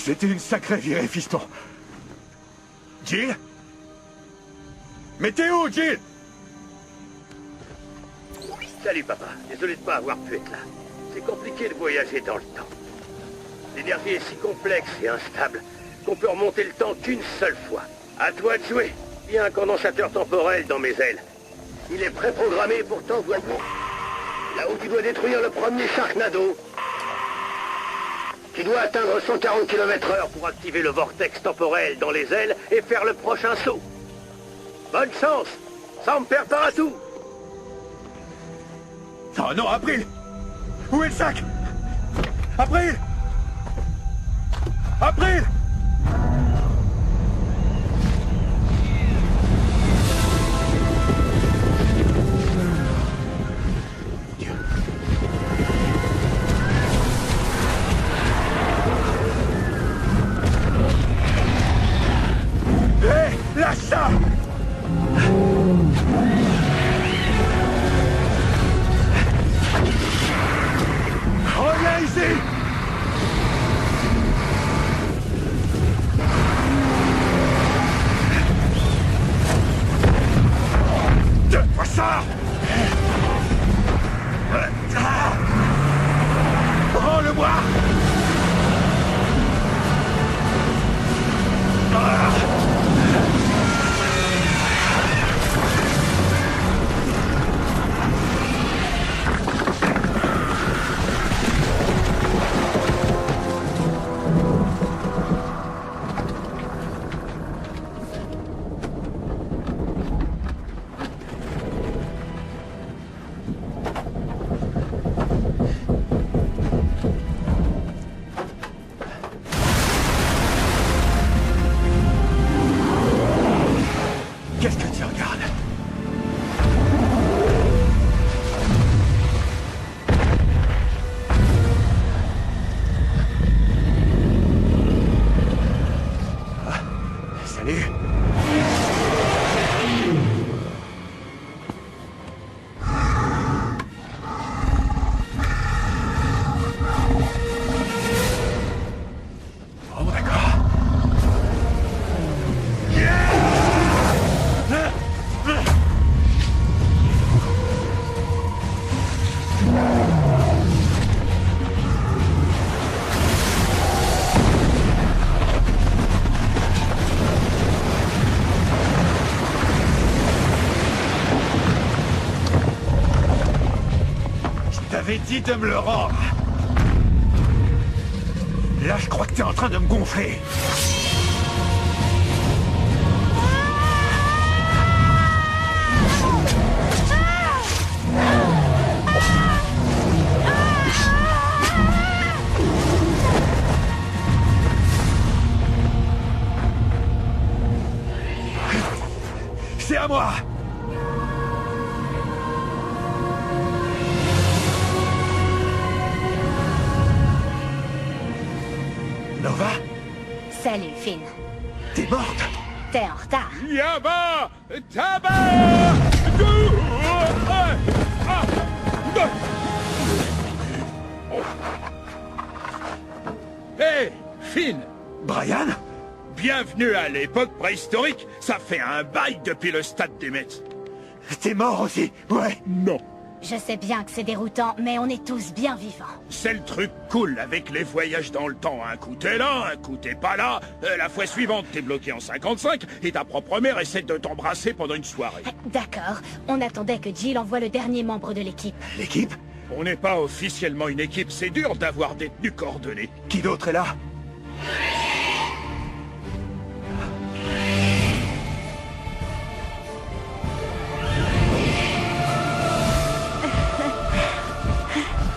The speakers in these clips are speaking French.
C'était une sacrée virée, fiston. Jill? Mais t'es où, Jill? Salut, papa. Désolé de pas avoir pu être là. C'est compliqué de voyager dans le temps. L'énergie est si complexe et instable qu'on peut remonter le temps qu'une seule fois. À toi de jouer. Il y a un condensateur temporel dans mes ailes. Il est préprogrammé pour t'envoyer là où tu dois détruire le premier Sharknado. Tu dois atteindre 140 km/h pour activer le vortex temporel dans les ailes et faire le prochain saut. Bonne chance, sans me perdre à tout. Oh non, April! Où est le sac? April! April! Lâche ça! Reviens ici! Donne-moi ça! Prends-le-moi! Qu'est-ce que tu regardes? Ah, salut. Oh, d'accord. Je t'avais dit de me le rendre. Là, je crois que t'es en train de me gonfler. C'est à moi! Nova? Salut, Finn. T'es morte? T'es en retard. Yaba! Tabac! Hé, Finn! Brian? Bienvenue à l'époque préhistorique. Ça fait un bail depuis le stade des Mets. T'es mort aussi? Ouais. Non. Je sais bien que c'est déroutant, mais on est tous bien vivants. C'est le truc cool avec les voyages dans le temps. Un coup t'es là, un coup t'es pas là. La fois suivante, t'es bloqué en 55 et ta propre mère essaie de t'embrasser pendant une soirée. D'accord. On attendait que Jill envoie le dernier membre de l'équipe. L'équipe? On n'est pas officiellement une équipe, c'est dur d'avoir des tenues coordonnées. Qui d'autre est là?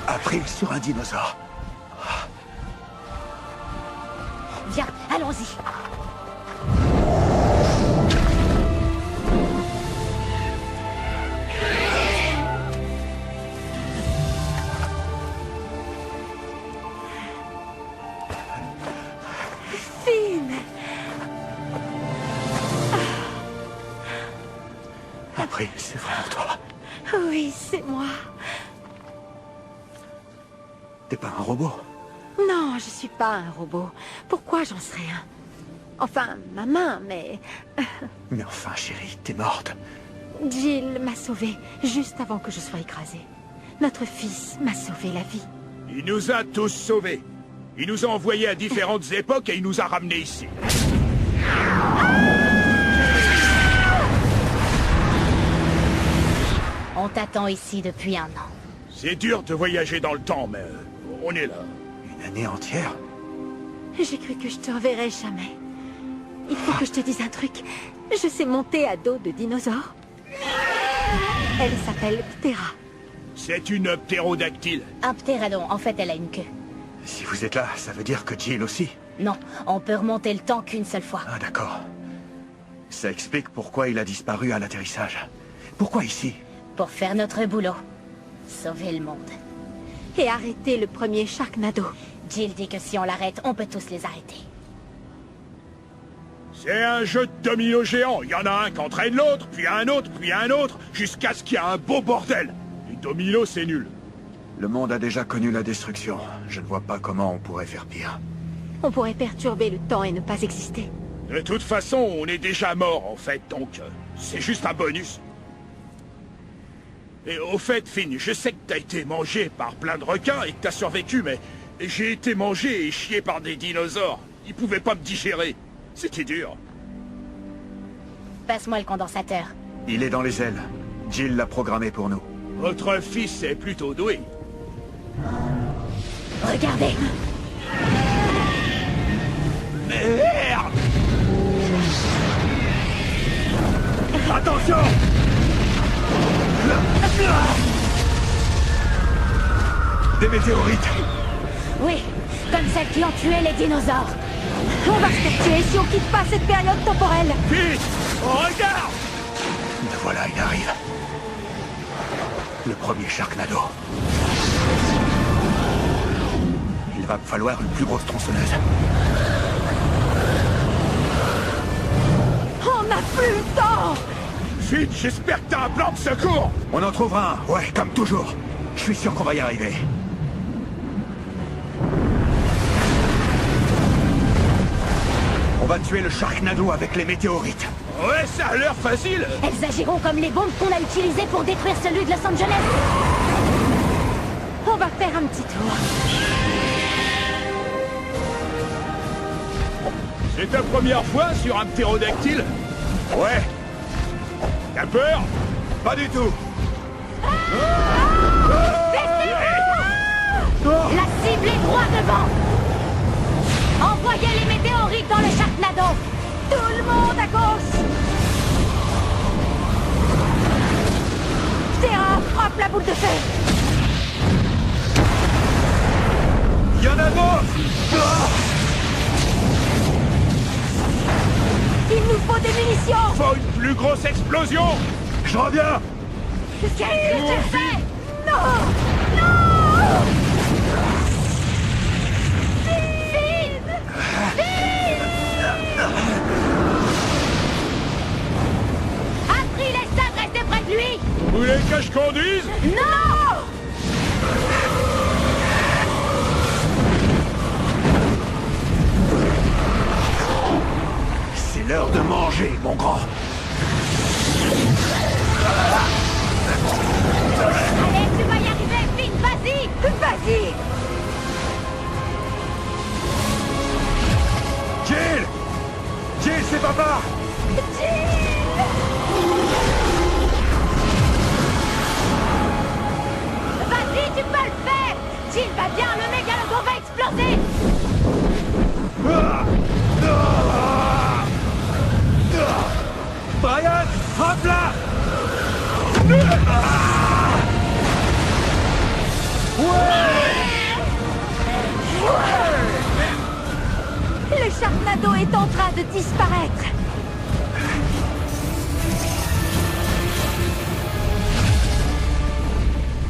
April sur un dinosaure. Viens, allons-y. Finn! April, c'est vraiment toi. Oui, c'est moi. T'es pas un robot. Non, je suis pas un robot. Pourquoi j'en serais un? Enfin, ma main, mais... Mais enfin, chérie, t'es morte. Jill m'a sauvée, juste avant que je sois écrasée. Notre fils m'a sauvé la vie. Il nous a tous sauvés. Il nous a envoyés à différentes époques et il nous a ramenés ici. On t'attend ici depuis 1 an. C'est dur de voyager dans le temps, mais on est là. Une année entière? J'ai cru que je te reverrais jamais. Il faut que je te dise un truc. Je sais monter à dos de dinosaure. Elle s'appelle Ptera. C'est une ptérodactyle. Un ptéradon, en fait, elle a une queue. Si vous êtes là, ça veut dire que Jill aussi? Non, on peut remonter le temps qu'une seule fois. Ah, d'accord. Ça explique pourquoi il a disparu à l'atterrissage. Pourquoi ici? Pour faire notre boulot. Sauver le monde. Et arrêter le premier Sharknado. Jill dit que si on l'arrête, on peut tous les arrêter. C'est un jeu de domino géant. Il y en a un qui entraîne l'autre, puis un autre, puis un autre, jusqu'à ce qu'il y ait un beau bordel. Les dominos, c'est nul. Le monde a déjà connu la destruction. Je ne vois pas comment on pourrait faire pire. On pourrait perturber le temps et ne pas exister. De toute façon, on est déjà mort, en fait, donc c'est juste un bonus. Et au fait, Finn, je sais que t'as été mangé par plein de requins et que t'as survécu, mais j'ai été mangé et chié par des dinosaures. Ils pouvaient pas me digérer. C'était dur. Passe-moi le condensateur. Il est dans les ailes. Jill l'a programmé pour nous. Votre fils est plutôt doué. Regardez. Merde! Attention! Des météorites! Oui, comme celles qui ont tué les dinosaures. On va se faire tuer si on quitte pas cette période temporelle. Vite! Regarde! Le voilà, il arrive. Le premier Sharknado. Il va me falloir une plus grosse tronçonneuse. On n'a plus le temps. Vite, j'espère que t'as un plan de secours! On en trouvera un, ouais, comme toujours. Je suis sûr qu'on va y arriver. On va tuer le Sharknado avec les météorites. Ouais, ça a l'air facile! Elles agiront comme les bombes qu'on a utilisées pour détruire celui de Los Angeles. On va faire un petit tour. C'est ta première fois sur un ptérodactyle? Ouais, T'as peur? pas du tout. La cible est droit devant. Envoyez les météorites dans le Sharknado. Tout le monde à gauche. Ptera, frappe la boule de feu. Il y en a d'autres. Il nous faut des munitions. Faut une plus grosse explosion! Je reviens. Qu'est-ce que tu fais? Non. Non. April, laisse-la rester près de lui. Vous voulez que je conduise? Non. C'est l'heure de manger, mon grand. Allez, tu vas y arriver, Finn, vas-y. Vas-y. Jill! Jill, c'est papa! Vas-y, tu peux le faire. Jill va bien, le mégalodon va exploser. Brian, frappe-la! Le Sharknado est en train de disparaître.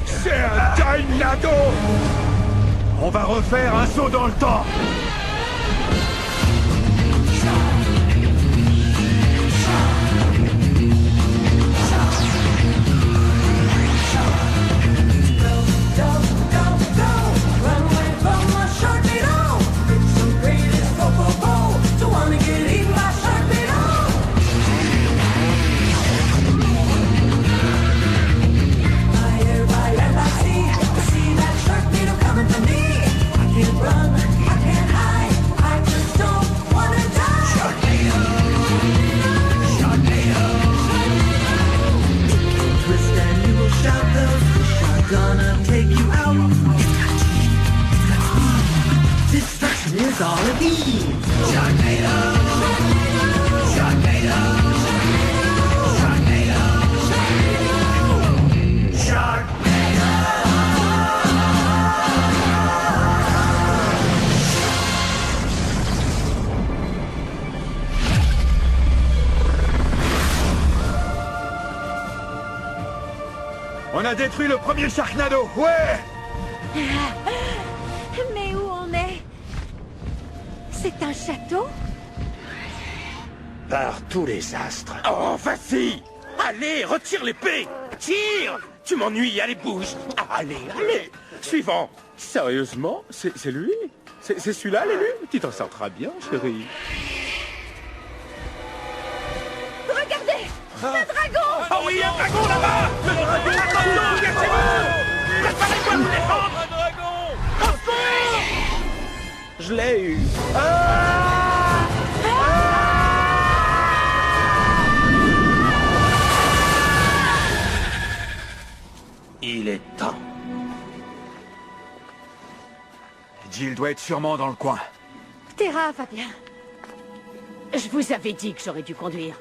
C'est un Dynado! On va refaire un saut dans le temps! Run away from my Sharknado. dans le bide. On a détruit le premier Sharknado, ouais! Mais où on est? C'est un château? Par tous les astres. Oh, vas-y! Allez, retire l'épée! Tire! Tu m'ennuies, allez, bouge! Allez, allez! Suivant! Sérieusement? C'est lui? C'est celui-là, l'élu? Tu t'en sors très bien, chérie. Regardez! Le dragon! Oh oui, un dragon là-bas! Le dragon! Attention, cachez-vous! Préparez-vous à vous défendre! Un dragon! Au secours! Je l'ai eu. Il est temps. Jill doit être sûrement dans le coin. Terra va bien. Je vous avais dit que j'aurais dû conduire.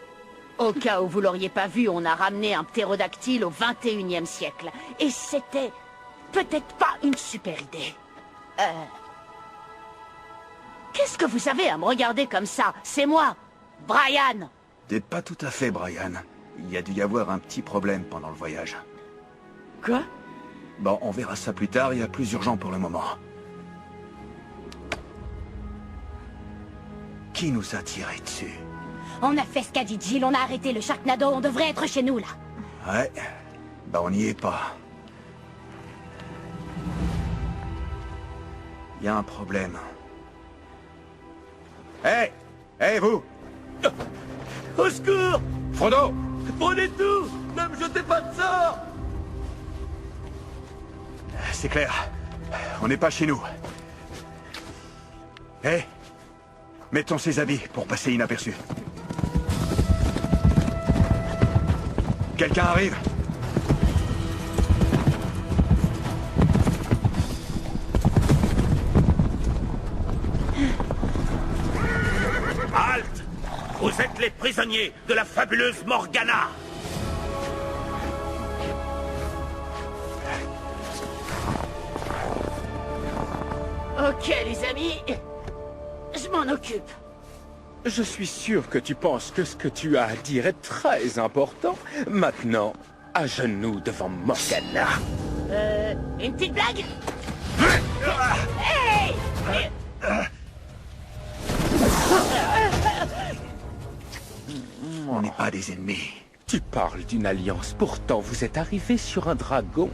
Au cas où vous l'auriez pas vu, on a ramené un ptérodactyle au 21e siècle. Et c'était peut-être pas une super idée. Qu'est-ce que vous avez à me regarder comme ça? C'est moi, Brian. T'es pas tout à fait, Brian. Il y a dû y avoir un petit problème pendant le voyage. Quoi? Bon, on verra ça plus tard, il y a plus urgent pour le moment. Qui nous a tiré dessus? On a fait ce qu'a dit Jill, on a arrêté le Sharknado, on devrait être chez nous, là. Ouais, bah on n'y est pas. Il y a un problème. Hé! Hé, vous! Au secours! Frodo! Prenez tout! Ne me jetez pas de sort! C'est clair. On n'est pas chez nous. Hé! Mettons ces habits pour passer inaperçus. Quelqu'un arrive? Halte! Vous êtes les prisonniers de la fabuleuse Morgana! Ok, les amis. Je m'en occupe. Je suis sûr que tu penses que ce que tu as à dire est très important. Maintenant, à genoux devant Morgana. Une petite blague? Hey! On n'est pas des ennemis. Tu parles d'une alliance, pourtant vous êtes arrivé sur un dragon.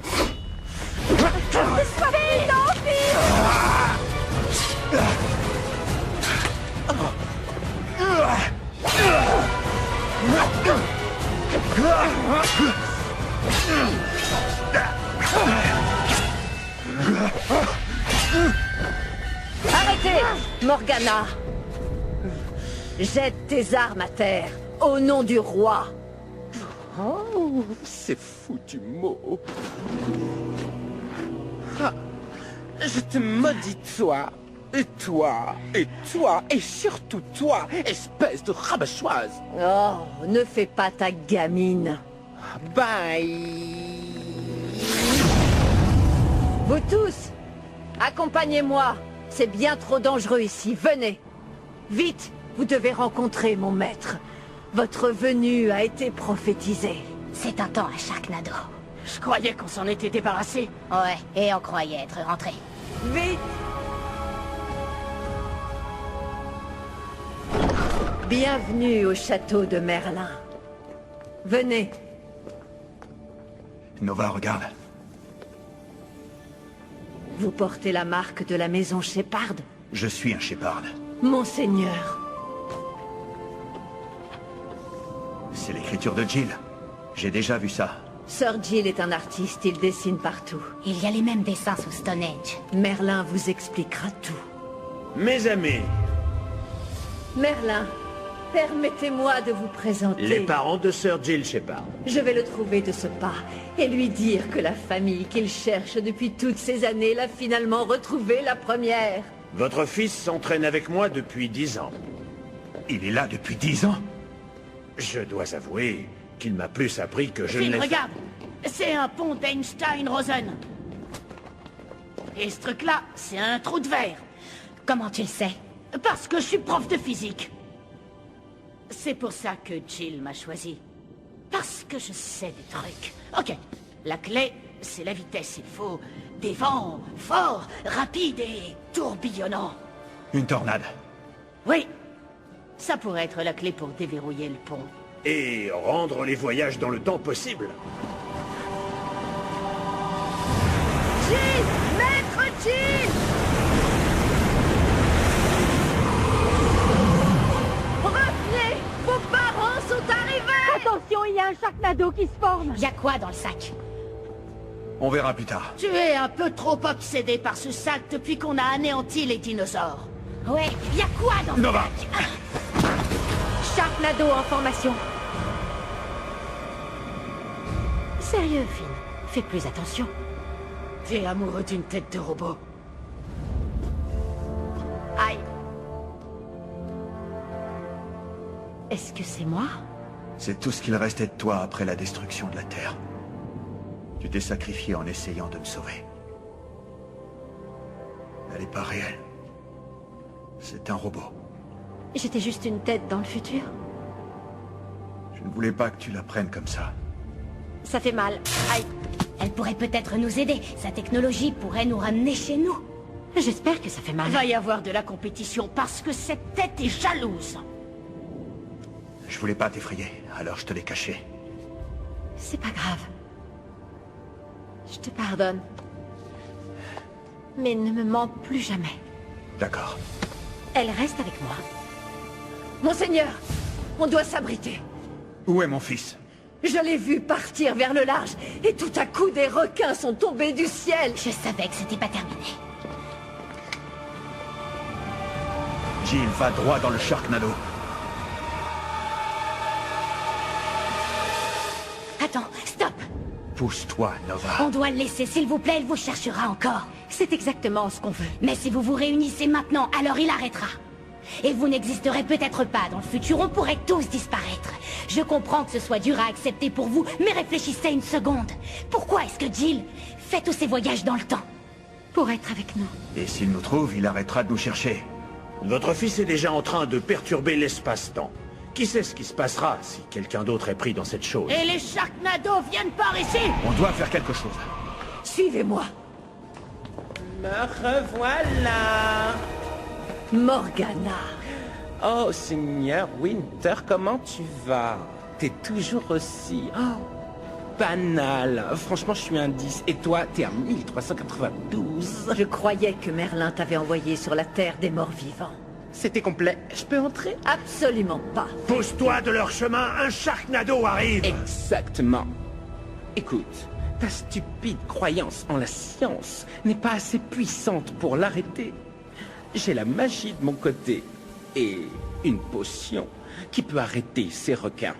Arrêtez, Morgana. Jette tes armes à terre, au nom du roi. Oh, c'est foutu mot. Ah, je te maudis toi, et toi, et toi, et surtout toi, espèce de rabachoise. Oh, ne fais pas ta gamine. Bye. Vous tous, accompagnez-moi. C'est bien trop dangereux ici. Venez. Vite, vous devez rencontrer mon maître. Votre venue a été prophétisée. C'est un temps à Sharknado. Je croyais qu'on s'en était débarrassé. Ouais, et on croyait être rentré. Vite! Bienvenue au château de Merlin. Venez. Nova, regarde. Vous portez la marque de la maison Shepard? Je suis un Shepard. Monseigneur. C'est l'écriture de Jill. J'ai déjà vu ça. Sir Jill est un artiste, il dessine partout. Il y a les mêmes dessins sous Stonehenge. Merlin vous expliquera tout. Mes amis, Merlin, permettez-moi de vous présenter... les parents de Sir Jill Shepard. Je vais le trouver de ce pas et lui dire que la famille qu'il cherche depuis toutes ces années l'a finalement retrouvée la première. Votre fils s'entraîne avec moi depuis 10 ans. Il est là depuis 10 ans? Je dois avouer qu'il m'a plus appris que je ne Phil, l'ai fait. regarde. C'est un pont d'Einstein-Rosen. Et ce truc-là, c'est un trou de verre. Comment tu le sais? Parce que je suis prof de physique. C'est pour ça que Jill m'a choisi. Parce que je sais des trucs. Ok, la clé, c'est la vitesse. Il faut des vents forts, rapides et tourbillonnants. Une tornade. Oui, ça pourrait être la clé pour déverrouiller le pont. Et rendre les voyages dans le temps possibles. Jill! Maître Jill! Revenez! Vos parents sont arrivés! Attention, il y a un Sharknado qui se forme. Y a quoi dans le sac? On verra plus tard. Tu es un peu trop obsédé par ce sac depuis qu'on a anéanti les dinosaures. Ouais, y a quoi dans le Nova! sac? Sharknado en formation. Sérieux, Finn, fais plus attention. T'es amoureux d'une tête de robot. Aïe. Est-ce que c'est moi? C'est tout ce qu'il restait de toi après la destruction de la Terre. Tu t'es sacrifié en essayant de me sauver. Elle n'est pas réelle. C'est un robot. J'étais juste une tête dans le futur. Je ne voulais pas que tu la prennes comme ça. Ça fait mal. Aïe. Elle pourrait peut-être nous aider. Sa technologie pourrait nous ramener chez nous. J'espère que ça fait mal. Va y avoir de la compétition parce que cette tête est jalouse. Je voulais pas t'effrayer, alors je te l'ai caché. C'est pas grave. Je te pardonne. Mais ne me mens plus jamais. D'accord. Elle reste avec moi. Monseigneur, on doit s'abriter. Où est mon fils? Je l'ai vu partir vers le large, et tout à coup des requins sont tombés du ciel. Je savais que c'était pas terminé. Jill va droit dans le Sharknado. Attends, stop! Pousse-toi, Nova. On doit le laisser, s'il vous plaît, il vous cherchera encore. C'est exactement ce qu'on veut. Mais si vous vous réunissez maintenant, alors il arrêtera. Et vous n'existerez peut-être pas dans le futur, on pourrait tous disparaître. Je comprends que ce soit dur à accepter pour vous, mais réfléchissez une seconde. Pourquoi est-ce que Jill fait tous ces voyages dans le temps? Pour être avec nous. Et s'il nous trouve, il arrêtera de nous chercher. Votre fils est déjà en train de perturber l'espace-temps. Qui sait ce qui se passera si quelqu'un d'autre est pris dans cette chose? Et les Sharknados viennent par ici! On doit faire quelque chose. Suivez-moi. Me revoilà. Morgana. Oh, Seigneur Winter, comment tu vas? T'es toujours aussi... Oh, banal. Franchement, je suis un 10. Et toi, t'es un 1392. Je croyais que Merlin t'avait envoyé sur la terre des morts vivants. C'était complet. Je peux entrer? Absolument pas. Pousse-toi de leur chemin, un Sharknado arrive! Exactement. Écoute, ta stupide croyance en la science n'est pas assez puissante pour l'arrêter. J'ai la magie de mon côté et une potion qui peut arrêter ces requins.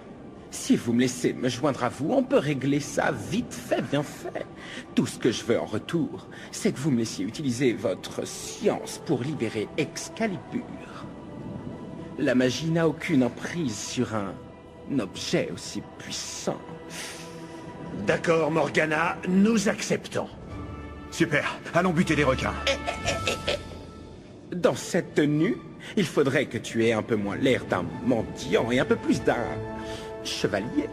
Si vous me laissez me joindre à vous, on peut régler ça vite fait, bien fait. Tout ce que je veux en retour, c'est que vous me laissiez utiliser votre science pour libérer Excalibur. La magie n'a aucune emprise sur un objet aussi puissant. D'accord, Morgana, nous acceptons. Super, allons buter des requins. Dans cette tenue, il faudrait que tu aies un peu moins l'air d'un mendiant et un peu plus d'un chevalier.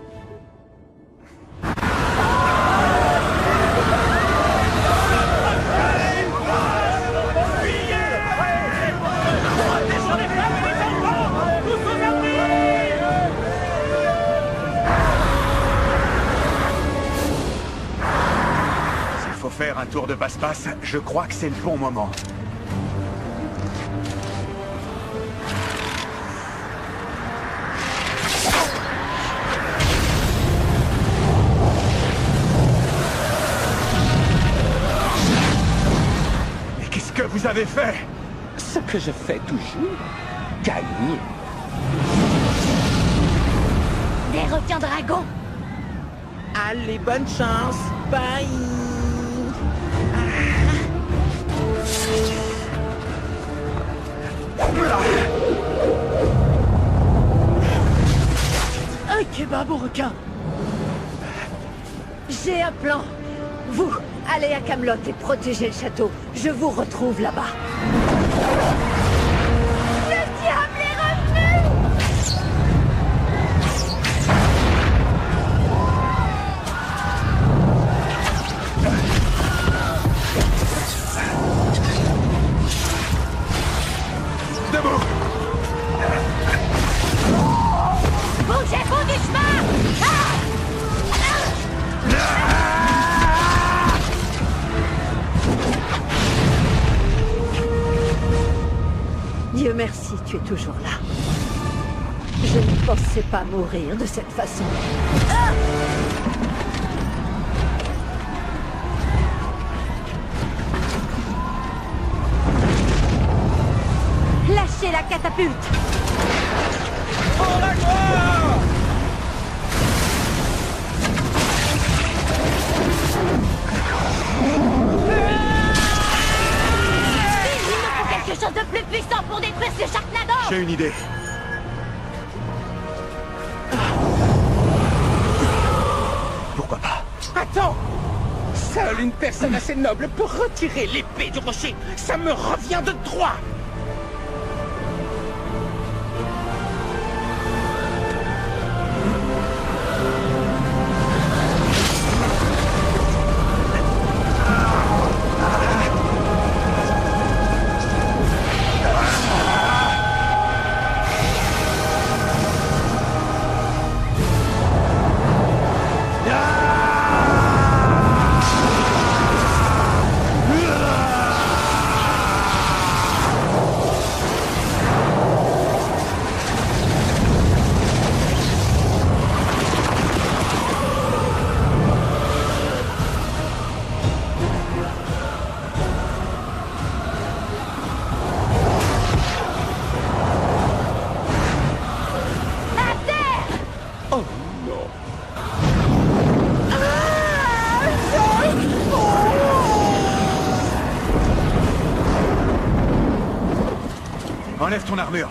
S'il faut faire un tour de passe-passe, je crois que c'est le bon moment. Qu'est-ce que vous avez fait? Ce que je fais toujours, gagner. Des requins dragons! Allez, bonne chance. Bye. Un kebab au requin. J'ai un plan. Vous, allez à Camelot et protégez le château. Je vous retrouve là-bas. Le diable est revenu! Debout! Bougez-vous du chemin! Dieu merci, tu es toujours là. Je ne pensais pas mourir de cette façon. Lâchez la catapulte! Pour la gloire! Il nous faut quelque chose de plus puissant pour détruire ce Sharknado! J'ai une idée. Pourquoi pas? Attends! Seule une personne assez noble peut retirer l'épée du rocher. Ça me revient de droit! Enlève ton armure.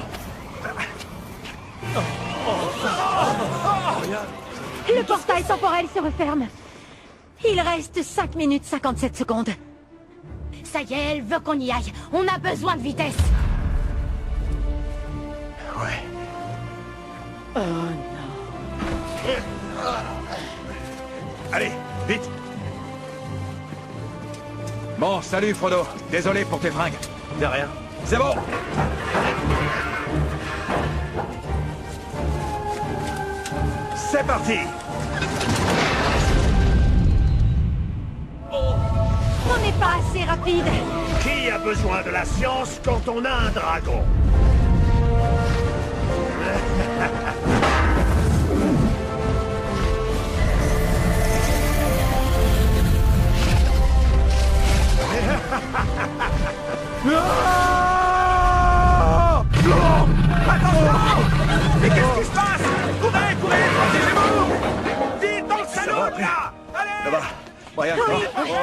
Le portail temporel se referme. Il reste 5 minutes 57 secondes. Ça y est, elle veut qu'on y aille. On a besoin de vitesse. Ouais. Oh non. Allez, vite. Bon, salut Frodo. Désolé pour tes fringues. De rien. C'est bon. C'est parti. On n'est pas assez rapide. Qui a besoin de la science quand on a un dragon? Mais qu'est-ce qui se passe? Courez, courez, protégez-vous! Vite dans le salon, là! Allez! Ça va. Brian, ça va?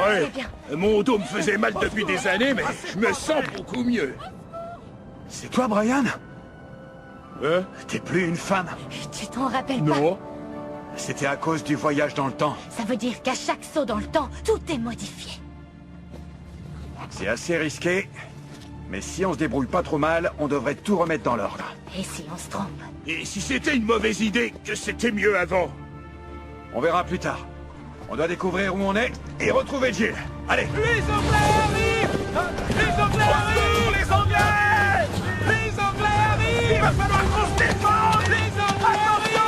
Ouais. Mon dos me faisait mal depuis des années, mais je me sens beaucoup mieux. C'est toi, Brian? Hein? T'es plus une femme. Tu t'en rappelles pas? Non. C'était à cause du voyage dans le temps. Ça veut dire qu'à chaque saut dans le temps, tout est modifié. C'est assez risqué, mais si on se débrouille pas trop mal, on devrait tout remettre dans l'ordre. Et si on se trompe? Et si c'était une mauvaise idée, que c'était mieux avant? On verra plus tard. On doit découvrir où on est et retrouver Jill. Allez! Les Anglais arrivent! Les Anglais arrivent! Les Anglais! Les Anglais arrivent! Il va falloir qu'on se défende! Les Anglais arrivent!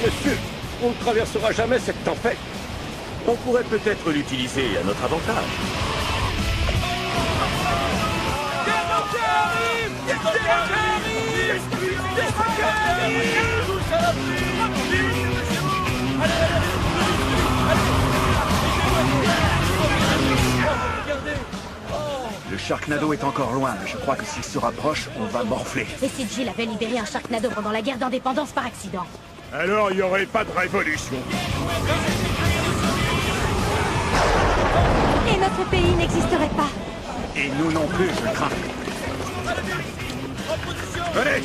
Monsieur, on ne traversera jamais cette tempête. On pourrait peut-être l'utiliser à notre avantage. Des Anglais arrivent! Des Anglais arrivent! Des Anglais arrivent! Tout ça Le Sharknado est encore loin, mais je crois que s'il se rapproche, on va morfler. Et si Jill avait libéré un Sharknado pendant la guerre d'indépendance par accident? Alors il n'y aurait pas de révolution. Et notre pays n'existerait pas. Et nous non plus, je crains. Venez!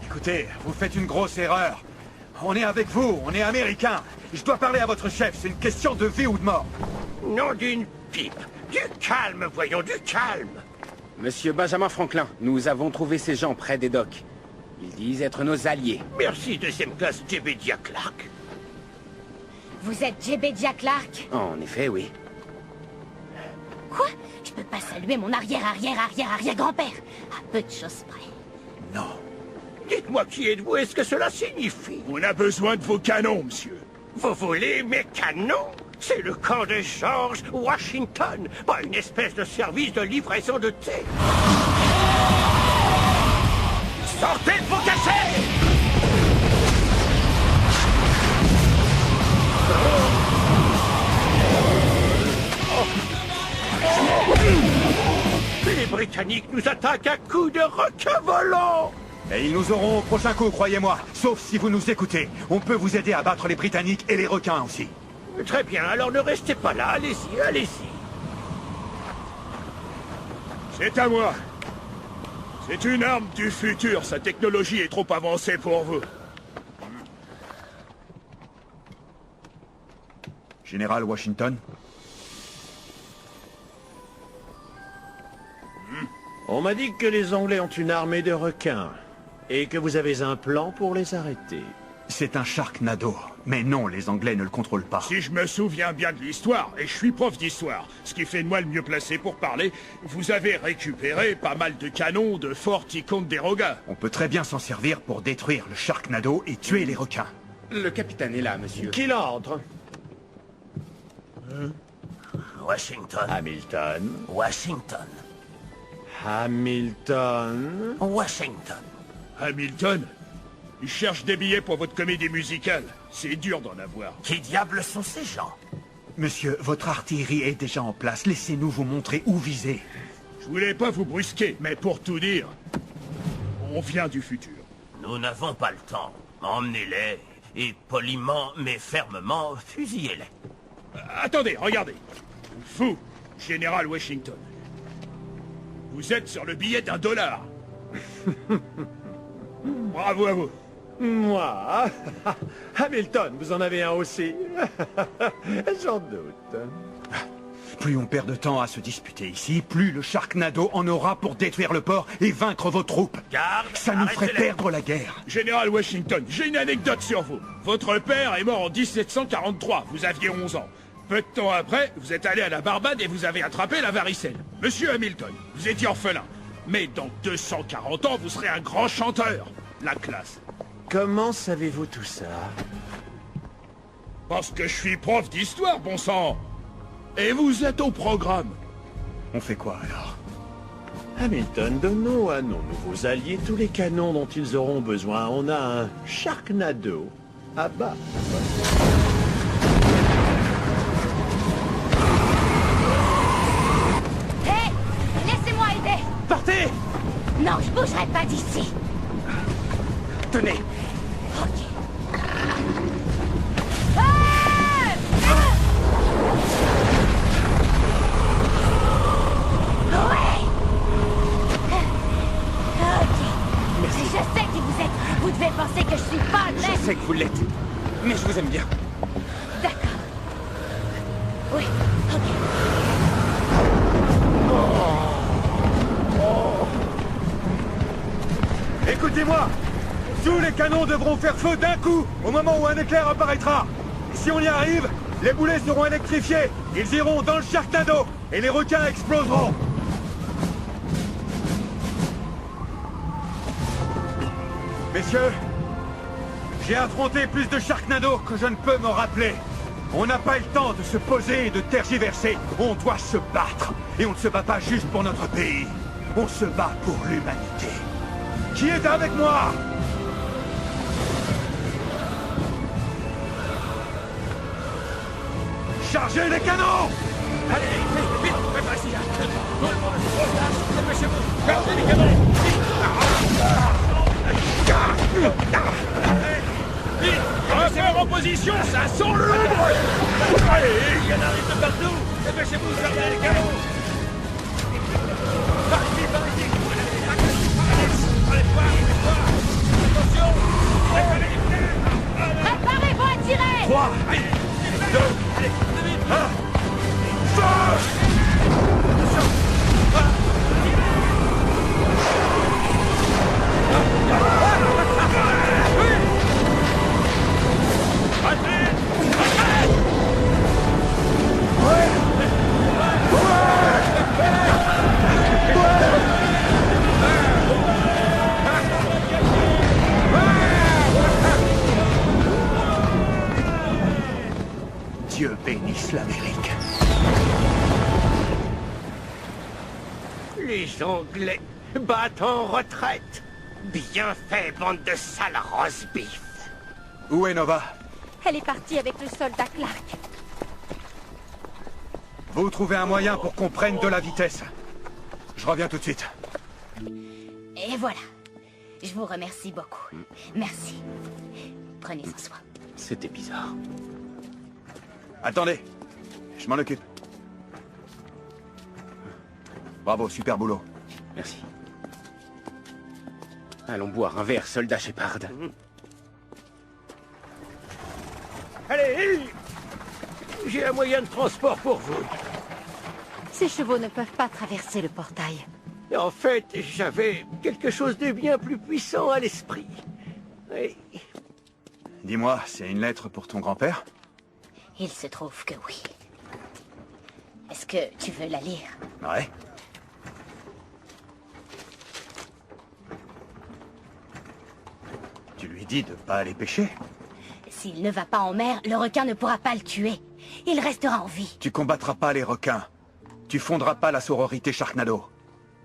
Écoutez, vous faites une grosse erreur. On est avec vous, on est américains. Je dois parler à votre chef, c'est une question de vie ou de mort. Nom d'une pipe. Du calme, voyons, du calme. Monsieur Benjamin Franklin, nous avons trouvé ces gens près des docks. Ils disent être nos alliés. Merci, deuxième classe Jebedia Clark. Vous êtes Jebedia Clark? En effet, oui. Quoi? Je peux pas saluer mon arrière-arrière-arrière-arrière-grand-père. À peu de choses près. Non. Dites-moi qui êtes-vous, est-ce que cela signifie? On a besoin de vos canons, monsieur. Vous volez mes canons? C'est le camp de George Washington, pas une espèce de service de livraison de thé. Sortez de vos cachets! Les Britanniques nous attaquent à coups de requins volants! Et ils nous auront au prochain coup, croyez-moi. Sauf si vous nous écoutez. On peut vous aider à battre les Britanniques et les requins aussi. Très bien, alors ne restez pas là, allez-y, allez-y. C'est à moi. C'est une arme du futur, sa technologie est trop avancée pour vous. Général Washington? On m'a dit que les Anglais ont une armée de requins. Et que vous avez un plan pour les arrêter. C'est un Sharknado. Mais non, les Anglais ne le contrôlent pas. Si je me souviens bien de l'histoire, et je suis prof d'histoire, ce qui fait de moi le mieux placé pour parler, vous avez récupéré pas mal de canons de Fort Ticonderoga. On peut très bien s'en servir pour détruire le Sharknado et tuer les requins. Le capitaine est là, monsieur. Qui l'entre? Washington. Hamilton. Washington. Hamilton. Washington. Hamilton? Ils cherchent des billets pour votre comédie musicale. C'est dur d'en avoir. Qui diable sont ces gens? Monsieur, votre artillerie est déjà en place. Laissez-nous vous montrer où viser. Je voulais pas vous brusquer, mais pour tout dire, on vient du futur. Nous n'avons pas le temps. Emmenez-les, et poliment mais fermement, fusillez-les. Attendez, regardez. Vous, Général Washington. Vous êtes sur le billet d'$1. Bravo à vous. Moi? Hamilton, vous en avez un aussi? J'en doute. Plus on perd de temps à se disputer ici, plus le Sharknado en aura pour détruire le port et vaincre vos troupes. Garde, ça nous ferait perdre la guerre. Général Washington, j'ai une anecdote sur vous. Votre père est mort en 1743, vous aviez 11 ans. Peu de temps après, vous êtes allé à la Barbade et vous avez attrapé la varicelle. Monsieur Hamilton, vous étiez orphelin. Mais dans 240 ans, vous serez un grand chanteur. La classe. Comment savez-vous tout ça? Parce que je suis prof d'histoire, bon sang. Et vous êtes au programme. On fait quoi alors? Hamilton, donnons à nos nouveaux alliés tous les canons dont ils auront besoin. On a un Sharknado à bas. Hé! Laissez-moi aider! Partez! Non, je bougerai pas d'ici. Tenez! Ok. Merci. Je sais qui vous êtes. Vous devez penser que je suis folle, mais... Je sais que vous l'êtes. Mais je vous aime bien. D'accord. Oui, ok. Écoutez-moi! Tous les canons devront faire feu d'un coup, au moment où un éclair apparaîtra. Et si on y arrive, les boulets seront électrifiés. Ils iront dans le Sharknado, et les requins exploseront. Messieurs, j'ai affronté plus de Sharknado que je ne peux me rappeler. On n'a pas le temps de se poser et de tergiverser. On doit se battre. Et on ne se bat pas juste pour notre pays. On se bat pour l'humanité. Qui est avec moi? Chargez les canons! Allez, vite, vite, faites ainsi. Tout le monde, dépêchez-vous. Chargez les canons. Vite. position, ça sent le lourd. Allez, il y en arrive de partout. Dépêchez-vous, fermez les carreaux. Par ici, par ici. Attention, préparez les fenêtres. Préparez-vous à tirer. 3, 2, 1, feu! Dieu bénisse l'Amérique. Les Anglais battent en retraite. Bien fait, bande de sales roast-beef. Où est Nova? Elle est partie avec le soldat Clark. Vous trouvez un moyen pour qu'on prenne de la vitesse. Je reviens tout de suite. Et voilà. Je vous remercie beaucoup. Merci. Prenez soin. C'était bizarre. Attendez, je m'en occupe. Bravo, super boulot. Merci. Allons boire un verre, soldat Shepard. Allez, j'ai un moyen de transport pour vous. Ces chevaux ne peuvent pas traverser le portail. En fait, j'avais quelque chose de bien plus puissant à l'esprit. Oui. Dis-moi, c'est une lettre pour ton grand-père? Il se trouve que oui. Est-ce que tu veux la lire? Ouais. Tu lui dis de pas aller pêcher? S'il ne va pas en mer, le requin ne pourra pas le tuer. Il restera en vie. Tu combattras pas les requins. Tu fonderas pas la sororité Sharknado.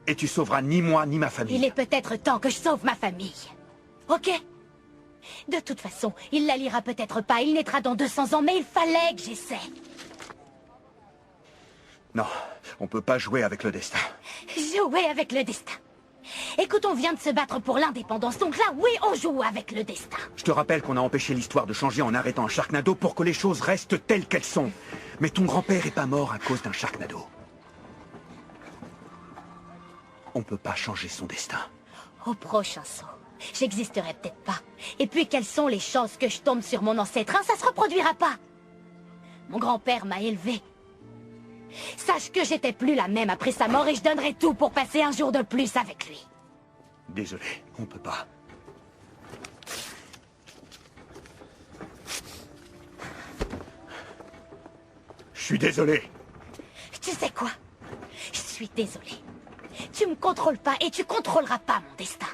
Et tu sauveras ni moi ni ma famille. Il est peut-être temps que je sauve ma famille. Ok? De toute façon, il la lira peut-être pas. Il naîtra dans 200 ans, mais il fallait que j'essaie. Non, on peut pas jouer avec le destin. Jouer avec le destin. Écoute, on vient de se battre pour l'indépendance, donc là, oui, on joue avec le destin. Je te rappelle qu'on a empêché l'histoire de changer en arrêtant un Sharknado pour que les choses restent telles qu'elles sont. Mais ton grand-père est pas mort à cause d'un Sharknado. On peut pas changer son destin. Au prochain saut, j'existerai peut-être pas. Et puis, quelles sont les chances que je tombe sur mon ancêtre, hein? Ça se reproduira pas. Mon grand-père m'a élevé. Sache que j'étais plus la même après sa mort et je donnerai tout pour passer un jour de plus avec lui. Désolé, on peut pas. Je suis désolé. Tu sais quoi? Je suis désolée. Tu me contrôles pas et tu contrôleras pas mon destin.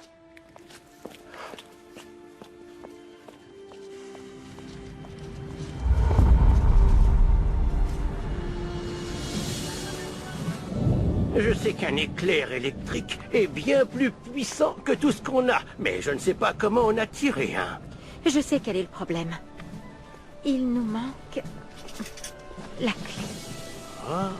Je sais qu'un éclair électrique est bien plus puissant que tout ce qu'on a, mais je ne sais pas comment on a tiré un. Je sais quel est le problème. Il nous manque la clé. Ah.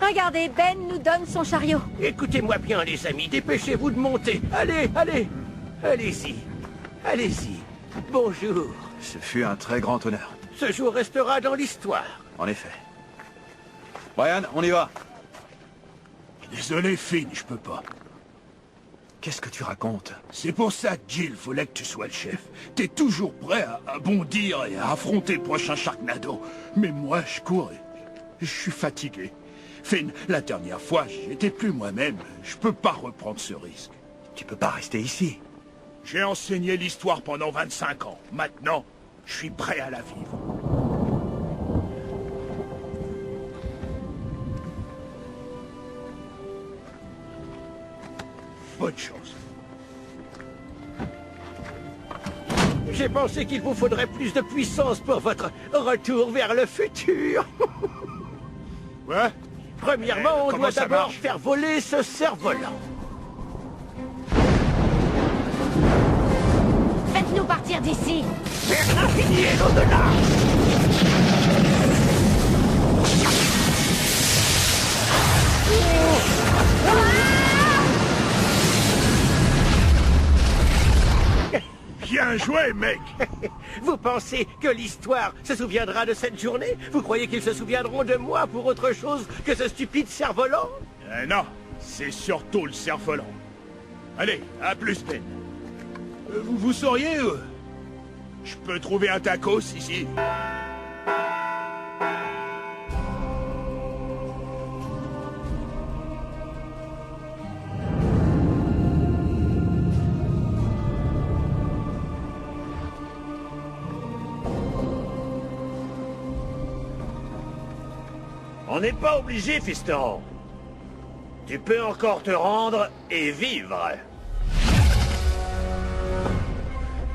Regardez, Ben nous donne son chariot. Écoutez-moi bien, les amis, dépêchez-vous de monter. Allez, allez, allez-y, allez-y. Bonjour. Ce fut un très grand honneur. Ce jour restera dans l'histoire. En effet. Brian, on y va. Désolé, Finn, je peux pas. Qu'est-ce que tu racontes? C'est pour ça, Jill, fallait que tu sois le chef. T'es toujours prêt à bondir et à affronter le prochain Sharknado. Mais moi, je cours et je suis fatigué. Finn, la dernière fois, j'étais plus moi-même. Je peux pas reprendre ce risque. Tu peux pas rester ici. J'ai enseigné l'histoire pendant 25 ans. Maintenant, je suis prêt à la vivre. Bonne chance. J'ai pensé qu'il vous faudrait plus de puissance pour votre retour vers le futur. Ouais? Premièrement, on comment doit ça d'abord marche? faire voler ce cerf-volant. Faites-nous partir d'ici. Vers l'infini et l'au-delà. joué, mec. Vous pensez que l'histoire se souviendra de cette journée? Vous croyez qu'ils se souviendront de moi pour autre chose que ce stupide cerf-volant? Non, c'est surtout le cerf-volant. Allez, à plus, Ben. Vous sauriez... je peux trouver un tacos ici? On n'est pas obligé, fiston. Tu peux encore te rendre et vivre.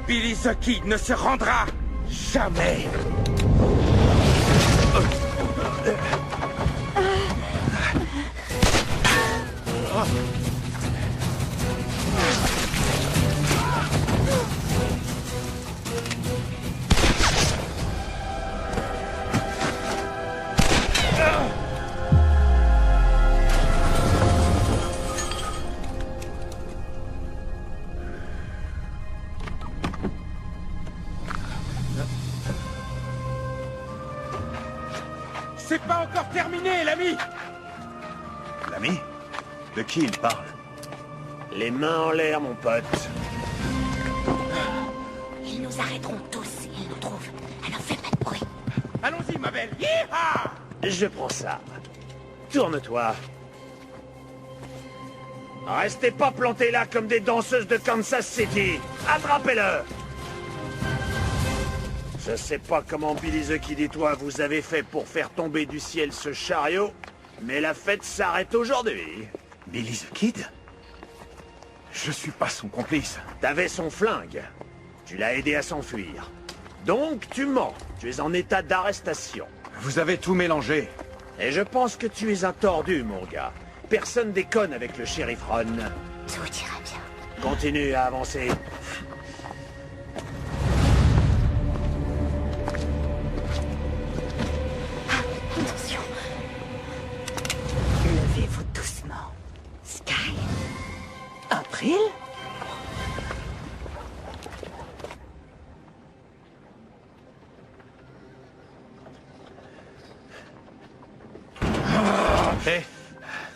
Billy the Kid ne se rendra jamais. C'est pas encore terminé, l'ami! L'ami? De qui il parle? Les mains en l'air, mon pote. Ils nous arrêteront tous s'ils nous trouvent. Alors fais pas de bruit. Allons-y, ma belle! Yeehaw! Je prends ça. Tourne-toi. Restez pas plantés là comme des danseuses de Kansas City. Attrapez-le! Je sais pas comment Billy the Kid et toi vous avez fait pour faire tomber du ciel ce chariot, mais la fête s'arrête aujourd'hui. Billy the Kid? Je suis pas son complice. T'avais son flingue. Tu l'as aidé à s'enfuir. Donc tu mens. Tu es en état d'arrestation. Vous avez tout mélangé. Et je pense que tu es un tordu, mon gars. Personne déconne avec le shérif Ron. Tout ira bien. Continue à avancer. Attention. Levez-vous doucement. Sky? April? Hé,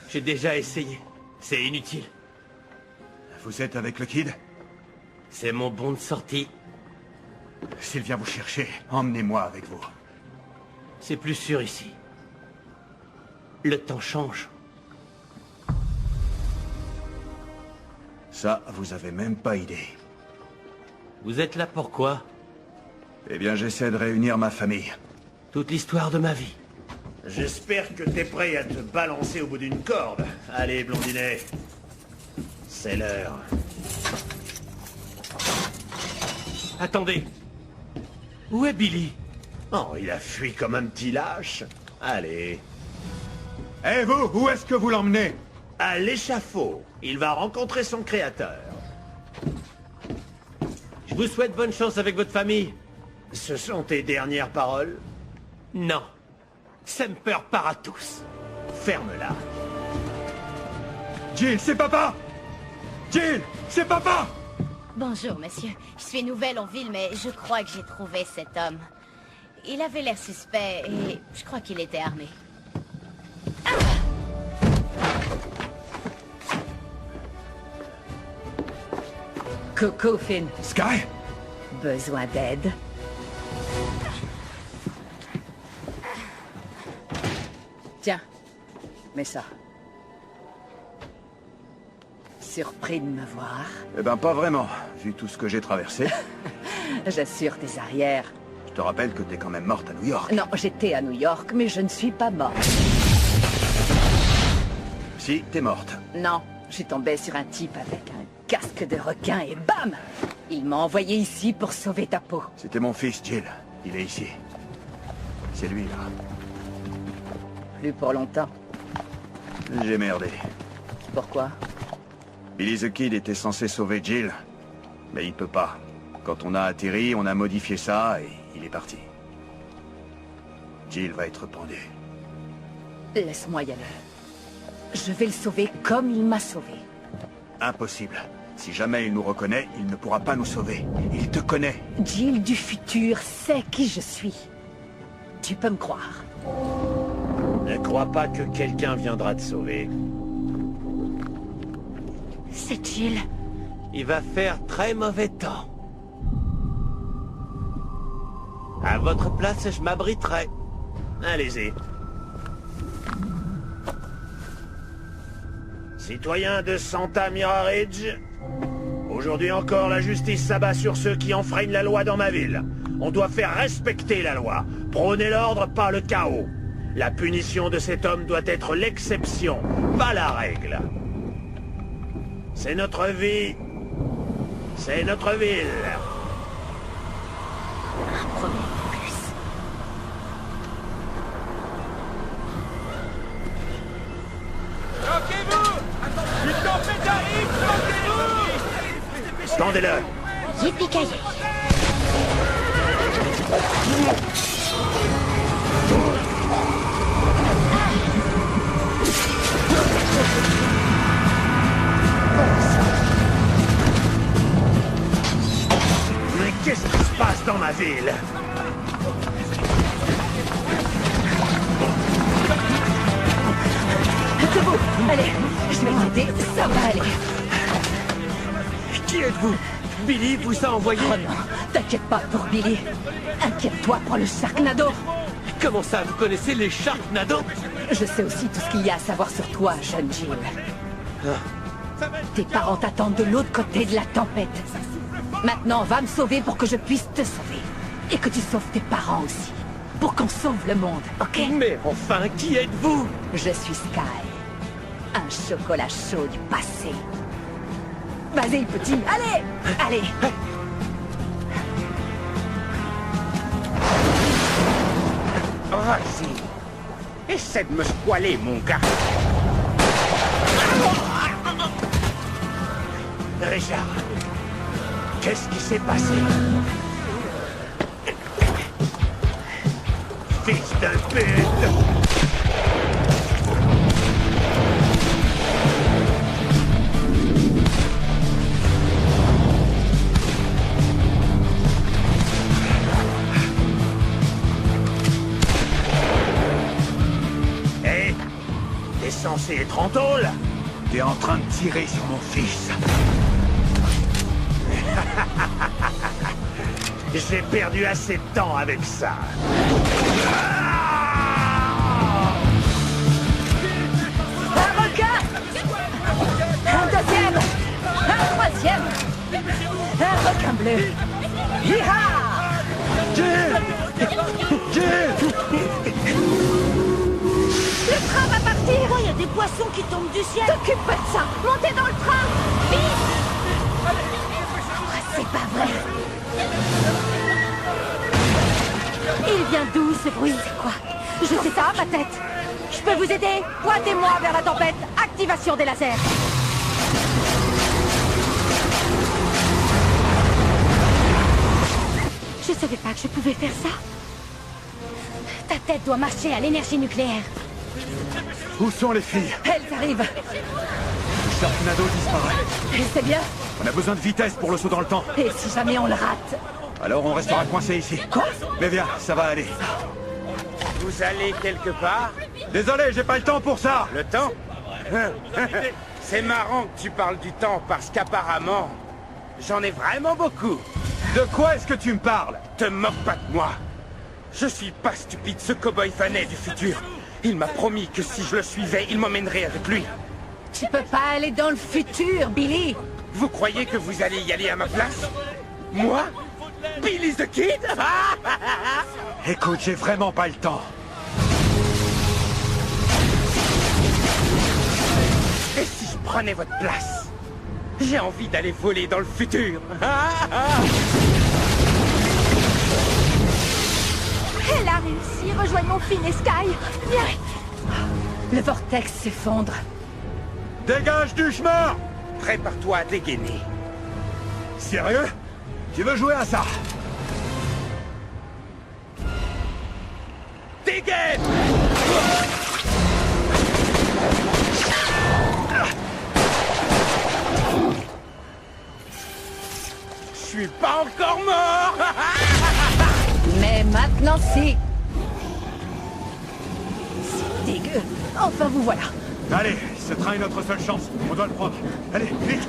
j'ai déjà essayé. C'est inutile. Vous êtes avec le Kid? C'est mon bon de sortie. S'il vient vous chercher, emmenez-moi avec vous. C'est plus sûr ici. Le temps change. Ça, vous avez même pas idée. Vous êtes là pourquoi? Eh bien, j'essaie de réunir ma famille. Toute l'histoire de ma vie. J'espère que t'es prêt à te balancer au bout d'une corde. Allez, blondinet. C'est l'heure. Attendez. Où est Billy? Oh, il a fui comme un petit lâche. Allez. Eh vous, où est-ce que vous l'emmenez? À l'échafaud. Il va rencontrer son créateur. Je vous souhaite bonne chance avec votre famille. Ce sont tes dernières paroles? Non. Semper Paratus. Ferme-la. Jill, c'est papa! Jill, c'est papa! Bonjour, monsieur. Je suis nouvelle en ville, mais je crois que j'ai trouvé cet homme. Il avait l'air suspect et je crois qu'il était armé. Coucou, Finn. Sky? Besoin d'aide? Tiens, mets ça. Surpris de me voir? Eh ben, pas vraiment, vu tout ce que j'ai traversé. J'assure tes arrières. Je te rappelle que t'es quand même morte à New York. Non, j'étais à New York, mais je ne suis pas morte. Si, t'es morte. Non, j'ai tombé sur un type avec un casque de requin et bam! Il m'a envoyé ici pour sauver ta peau. C'était mon fils, Jill. Il est ici. C'est lui, là. Plus pour longtemps. J'ai merdé. Pourquoi? Billy the Kid était censé sauver Jill, mais il peut pas. Quand on a atterri, on a modifié ça et il est parti. Jill va être pendue. Laisse-moi y aller. Je vais le sauver comme il m'a sauvé. Impossible. Si jamais il nous reconnaît, il ne pourra pas nous sauver. Il te connaît. Jill du futur sait qui je suis. Tu peux me croire. Ne crois pas que quelqu'un viendra te sauver. C'est Jill. Il va faire très mauvais temps. À votre place, je m'abriterai. Allez-y. Citoyens de Santa Mira Ridge, aujourd'hui encore, la justice s'abat sur ceux qui enfreignent la loi dans ma ville. On doit faire respecter la loi, prôner l'ordre, pas le chaos. La punition de cet homme doit être l'exception, pas la règle. C'est notre vie, c'est notre ville. Un problème de plus. Bloquez-vous! Une tempête arrive! Bloquez-vous! Tendez-le! Yippee-ki-yay! Mais qu'est-ce qui se passe dans ma ville? Debout. Allez, je vais t'aider, ça va aller. Qui êtes-vous? Billy vous a envoyé? Oh non, t'inquiète pas pour Billy. Inquiète-toi pour le Sharknado. Comment ça, vous connaissez les Sharknado? Je sais aussi tout ce qu'il y a à savoir sur toi, jeune Jill. Tes parents t'attendent de l'autre côté de la tempête. Maintenant, va me sauver pour que je puisse te sauver. Et que tu sauves tes parents aussi. Pour qu'on sauve le monde, ok? Mais enfin, qui êtes-vous? Je suis Sky. Un chocolat chaud du passé. Vas-y, petit, allez! Allez! Vas-y. Essaie de me spoiler, mon gars. Richard, qu'est-ce qui s'est passé? Fils de pute! Hé, t'es censé être en tôle? T'es en train de tirer sur mon fils. J'ai perdu assez de temps avec ça. Un requin! Un deuxième! Un troisième! Un requin bleu! Hi-ha! Jill! Jill! Le train va partir! Oh, il y a des poissons qui tombent du ciel! T'occupe pas de ça! Montez dans le train! Vite! C'est pas vrai! Il vient d'où ce bruit? C'est quoi? Je sais ça, ma tête! Je peux vous aider? Pointez-moi vers la tempête! Activation des lasers! Je savais pas que je pouvais faire ça. Ta tête doit marcher à l'énergie nucléaire. Où sont les filles? Elles arrivent! Le Sharknado disparaît. Et c'est bien! On a besoin de vitesse pour le saut dans le temps. Et si jamais on le rate? Alors on restera coincé ici. Quoi? Mais viens, ça va aller. Vous allez quelque part? Désolé, j'ai pas le temps pour ça. Le temps? C'est marrant que tu parles du temps parce qu'apparemment, j'en ai vraiment beaucoup. De quoi est-ce que tu me parles? Te moque pas de moi. Je suis pas stupide, ce cow-boy fanet du futur. Il m'a promis que si je le suivais, il m'emmènerait avec lui. Tu peux pas aller dans le futur, Billy! Vous croyez que vous allez y aller à ma place? Moi? Billy the Kid? Écoute, j'ai vraiment pas le temps. Et si je prenais votre place? J'ai envie d'aller voler dans le futur. Elle a réussi! Rejoignons Finn et Sky! Viens! Le vortex s'effondre. Dégage du chemin! Prépare-toi à dégainer. Sérieux? Tu veux jouer à ça? Dégaine! suis pas encore mort. Mais maintenant, si. C'est dégueu. Enfin, vous voilà. Allez, ce train est notre seule chance. On doit le prendre. Allez, vite.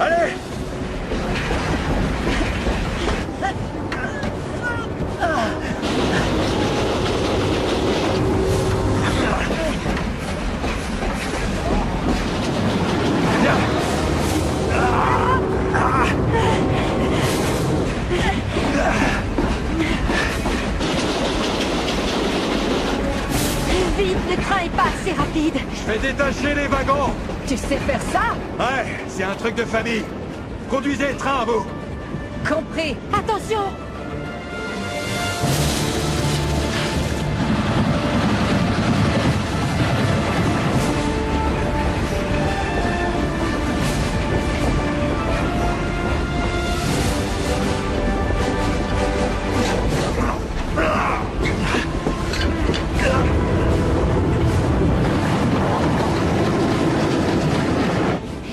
Allez! Vite, le train est pas assez rapide. Je vais détacher les wagons! Tu sais faire ça? Ouais, c'est un truc de famille. Conduisez le train à bout. Compris. Attention!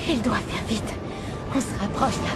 Il doit faire vite. On se rapproche là.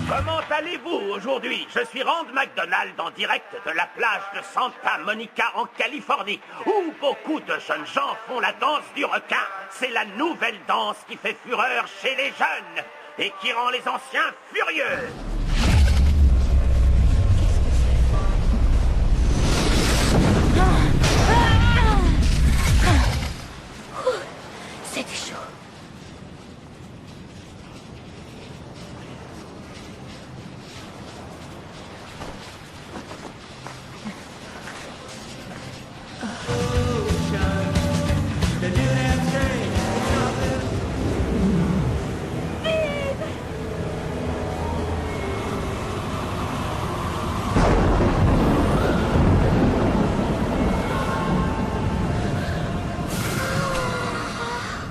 Comment allez-vous aujourd'hui? Je suis Rand McDonald en direct de la plage de Santa Monica en Californie, où beaucoup de jeunes gens font la danse du requin. C'est la nouvelle danse qui fait fureur chez les jeunes et qui rend les anciens furieux. C'était chaud.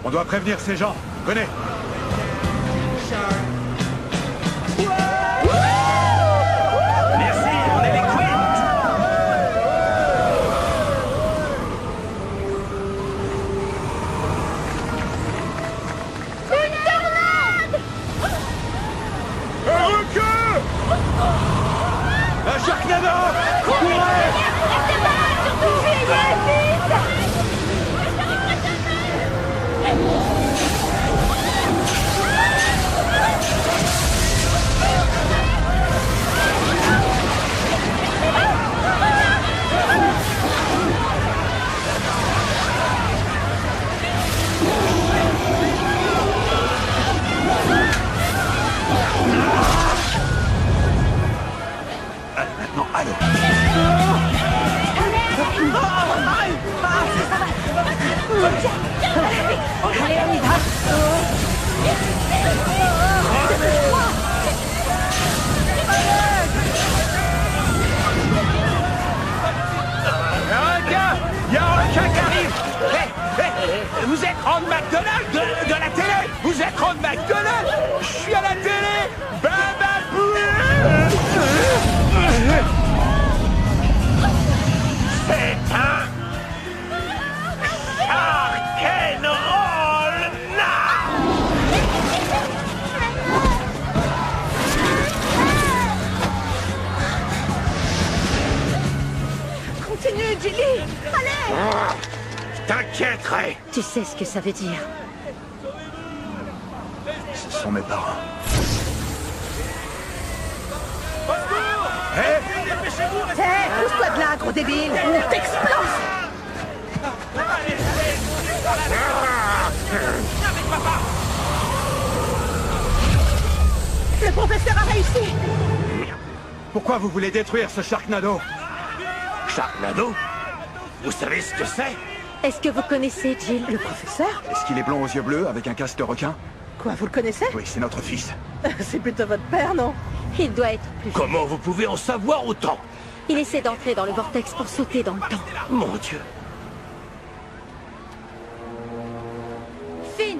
On doit prévenir ces gens. Venez. Merci, on est les Queens. Un requin! Un Sharknado! Courez! Allez, maintenant, allez! Allez, on y va! Il y a un requin qui arrive. Vous êtes Rand McDonald de la télé. Vous êtes Rand McDonald. Je suis à la télé. C'est un Shark'n'Roll now! Continue, Gilly! Allez! T'inquiéterai! Tu sais ce que ça veut dire. Ce sont mes parents. Hé! Hé, pousse-toi de là, gros débile! On t'explose! Allez, par là. Viens avec papa. Le professeur a réussi! Pourquoi vous voulez détruire ce Sharknado? Sharknado? Vous savez ce que c'est? Est-ce que vous connaissez Jill? Le professeur? Est-ce qu'il est blond aux yeux bleus avec un casque de requin? Quoi, vous le connaissez? Oui, c'est notre fils. C'est plutôt votre père, non? Il doit être plus... Comment vous pouvez en savoir autant? Il essaie d'entrer dans le vortex pour sauter dans le temps. Mon Dieu. Finn!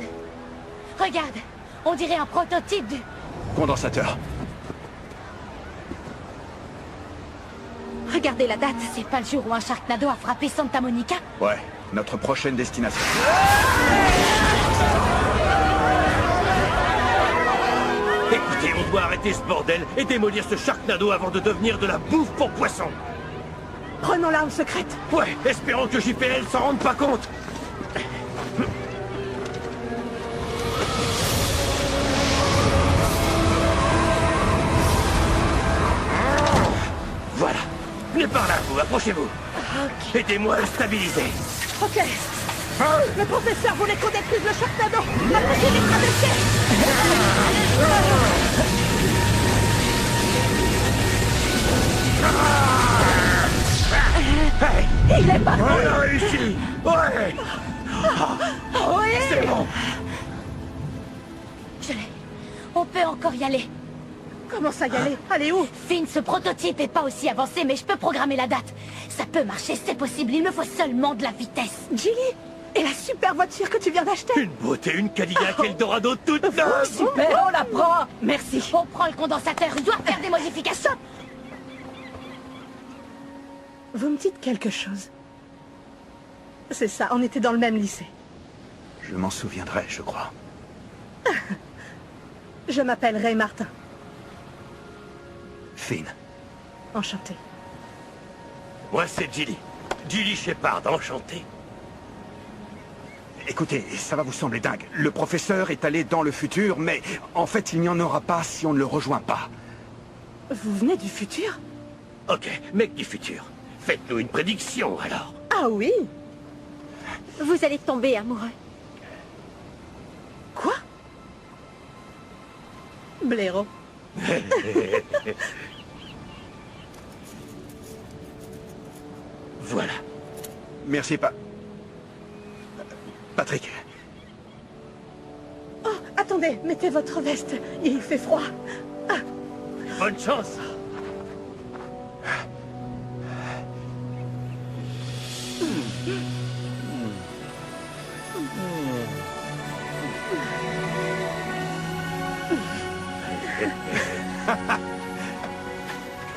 Regarde, on dirait un prototype du... Condensateur. Regardez la date. C'est pas le jour où un Sharknado a frappé Santa Monica? Ouais, notre prochaine destination. Écoutez, on doit arrêter ce bordel et démolir ce Sharknado avant de devenir de la bouffe pour poissons. Prenons l'arme secrète. Ouais, espérons que JPL s'en rende pas compte. Voilà. Venez par là, vous, approchez-vous. Ok. Aidez-moi à le stabiliser. Ok. Le professeur voulait qu'on détruise le Sharknado. Approchez les traversées. Hey, Il est parti. on a réussi. Ouais. Oui. C'est bon. Je l'ai. On peut encore y aller. Comment ça y aller? Allez où? Finn, ce prototype est pas aussi avancé, mais je peux programmer la date. Ça peut marcher, c'est possible, il me faut seulement de la vitesse. Jilly, et la super voiture que tu viens d'acheter? Une beauté, une Cadillac Eldorado toute neuve. Super, on la prend. Merci. On prend le condensateur, il doit faire des modifications. Vous me dites quelque chose? C'est ça, on était dans le même lycée. Je m'en souviendrai, je crois. Je m'appelle Ray Martin. Finn. Enchanté. Moi, c'est Jilly. Jilly Shepard, enchanté. Écoutez, ça va vous sembler dingue. Le professeur est allé dans le futur, mais en fait, il n'y en aura pas si on ne le rejoint pas. Vous venez du futur? Ok, mec du futur. Faites-nous une prédiction, alors. Ah oui? Vous allez tomber amoureux. Quoi? Blaireau. Voilà. Merci, Patrick. Oh, attendez, mettez votre veste. Il fait froid. Ah. Bonne chance.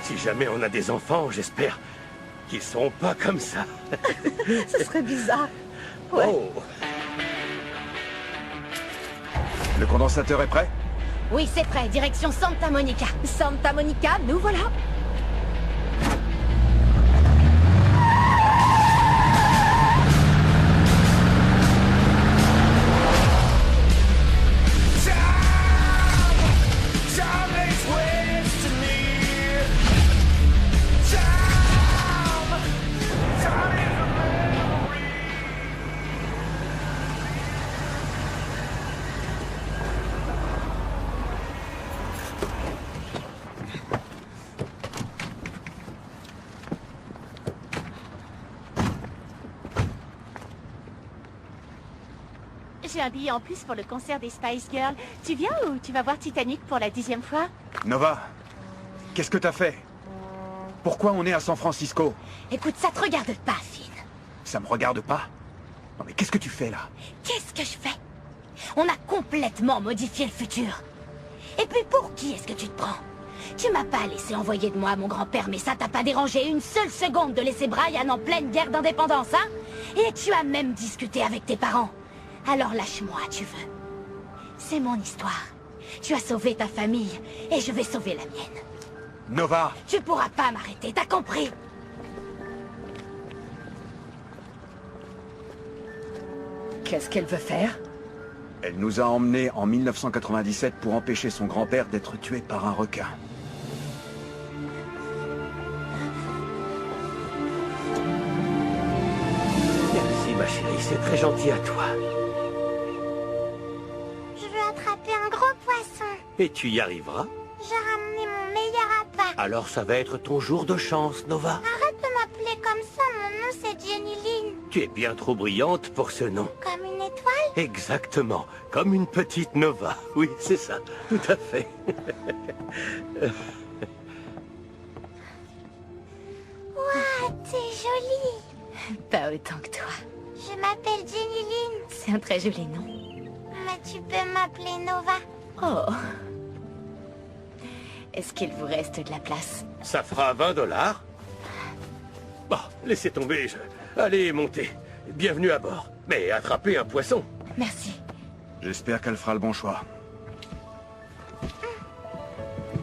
Si jamais on a des enfants, j'espère qu'ils seront pas comme ça. Ce serait bizarre. Ouais. Oh. Le condensateur est prêt? Oui, c'est prêt, direction Santa Monica. Santa Monica, nous voilà. J'ai un billet en plus pour le concert des Spice Girls. Tu viens ou tu vas voir Titanic pour la 10e fois? Nova, qu'est-ce que t'as fait? Pourquoi on est à San Francisco? Écoute, ça te regarde pas, Finn. Ça me regarde pas? Non mais qu'est-ce que tu fais là? Qu'est-ce que je fais? On a complètement modifié le futur. Et puis pour qui est-ce que tu te prends? Tu m'as pas laissé envoyer de moi à mon grand-père, mais ça t'a pas dérangé une seule seconde de laisser Brian en pleine guerre d'indépendance, hein? Et tu as même discuté avec tes parents. Alors lâche-moi, tu veux. C'est mon histoire. Tu as sauvé ta famille, et je vais sauver la mienne. Nova! Tu pourras pas m'arrêter, t'as compris? Qu'est-ce qu'elle veut faire? Elle nous a emmenés en 1997 pour empêcher son grand-père d'être tué par un requin. Merci ma chérie, c'est très gentil à toi. Je veux attraper un gros poisson. Et tu y arriveras? J'ai ramené mon meilleur appât. Alors ça va être ton jour de chance, Nova. Arrête de m'appeler comme ça, mon nom c'est Jenny Lynn. Tu es bien trop brillante pour ce nom. Comme une étoile? Exactement, comme une petite Nova. Oui, c'est ça, tout à fait. Waouh, t'es jolie. Pas autant que toi. Je m'appelle Jenny Lynn. C'est un très joli nom. Mais tu peux m'appeler Nova. Oh. Est-ce qu'il vous reste de la place? Ça fera $20. Bon, laissez tomber. Allez, montez. Bienvenue à bord. Mais attrapez un poisson. Merci. J'espère qu'elle fera le bon choix.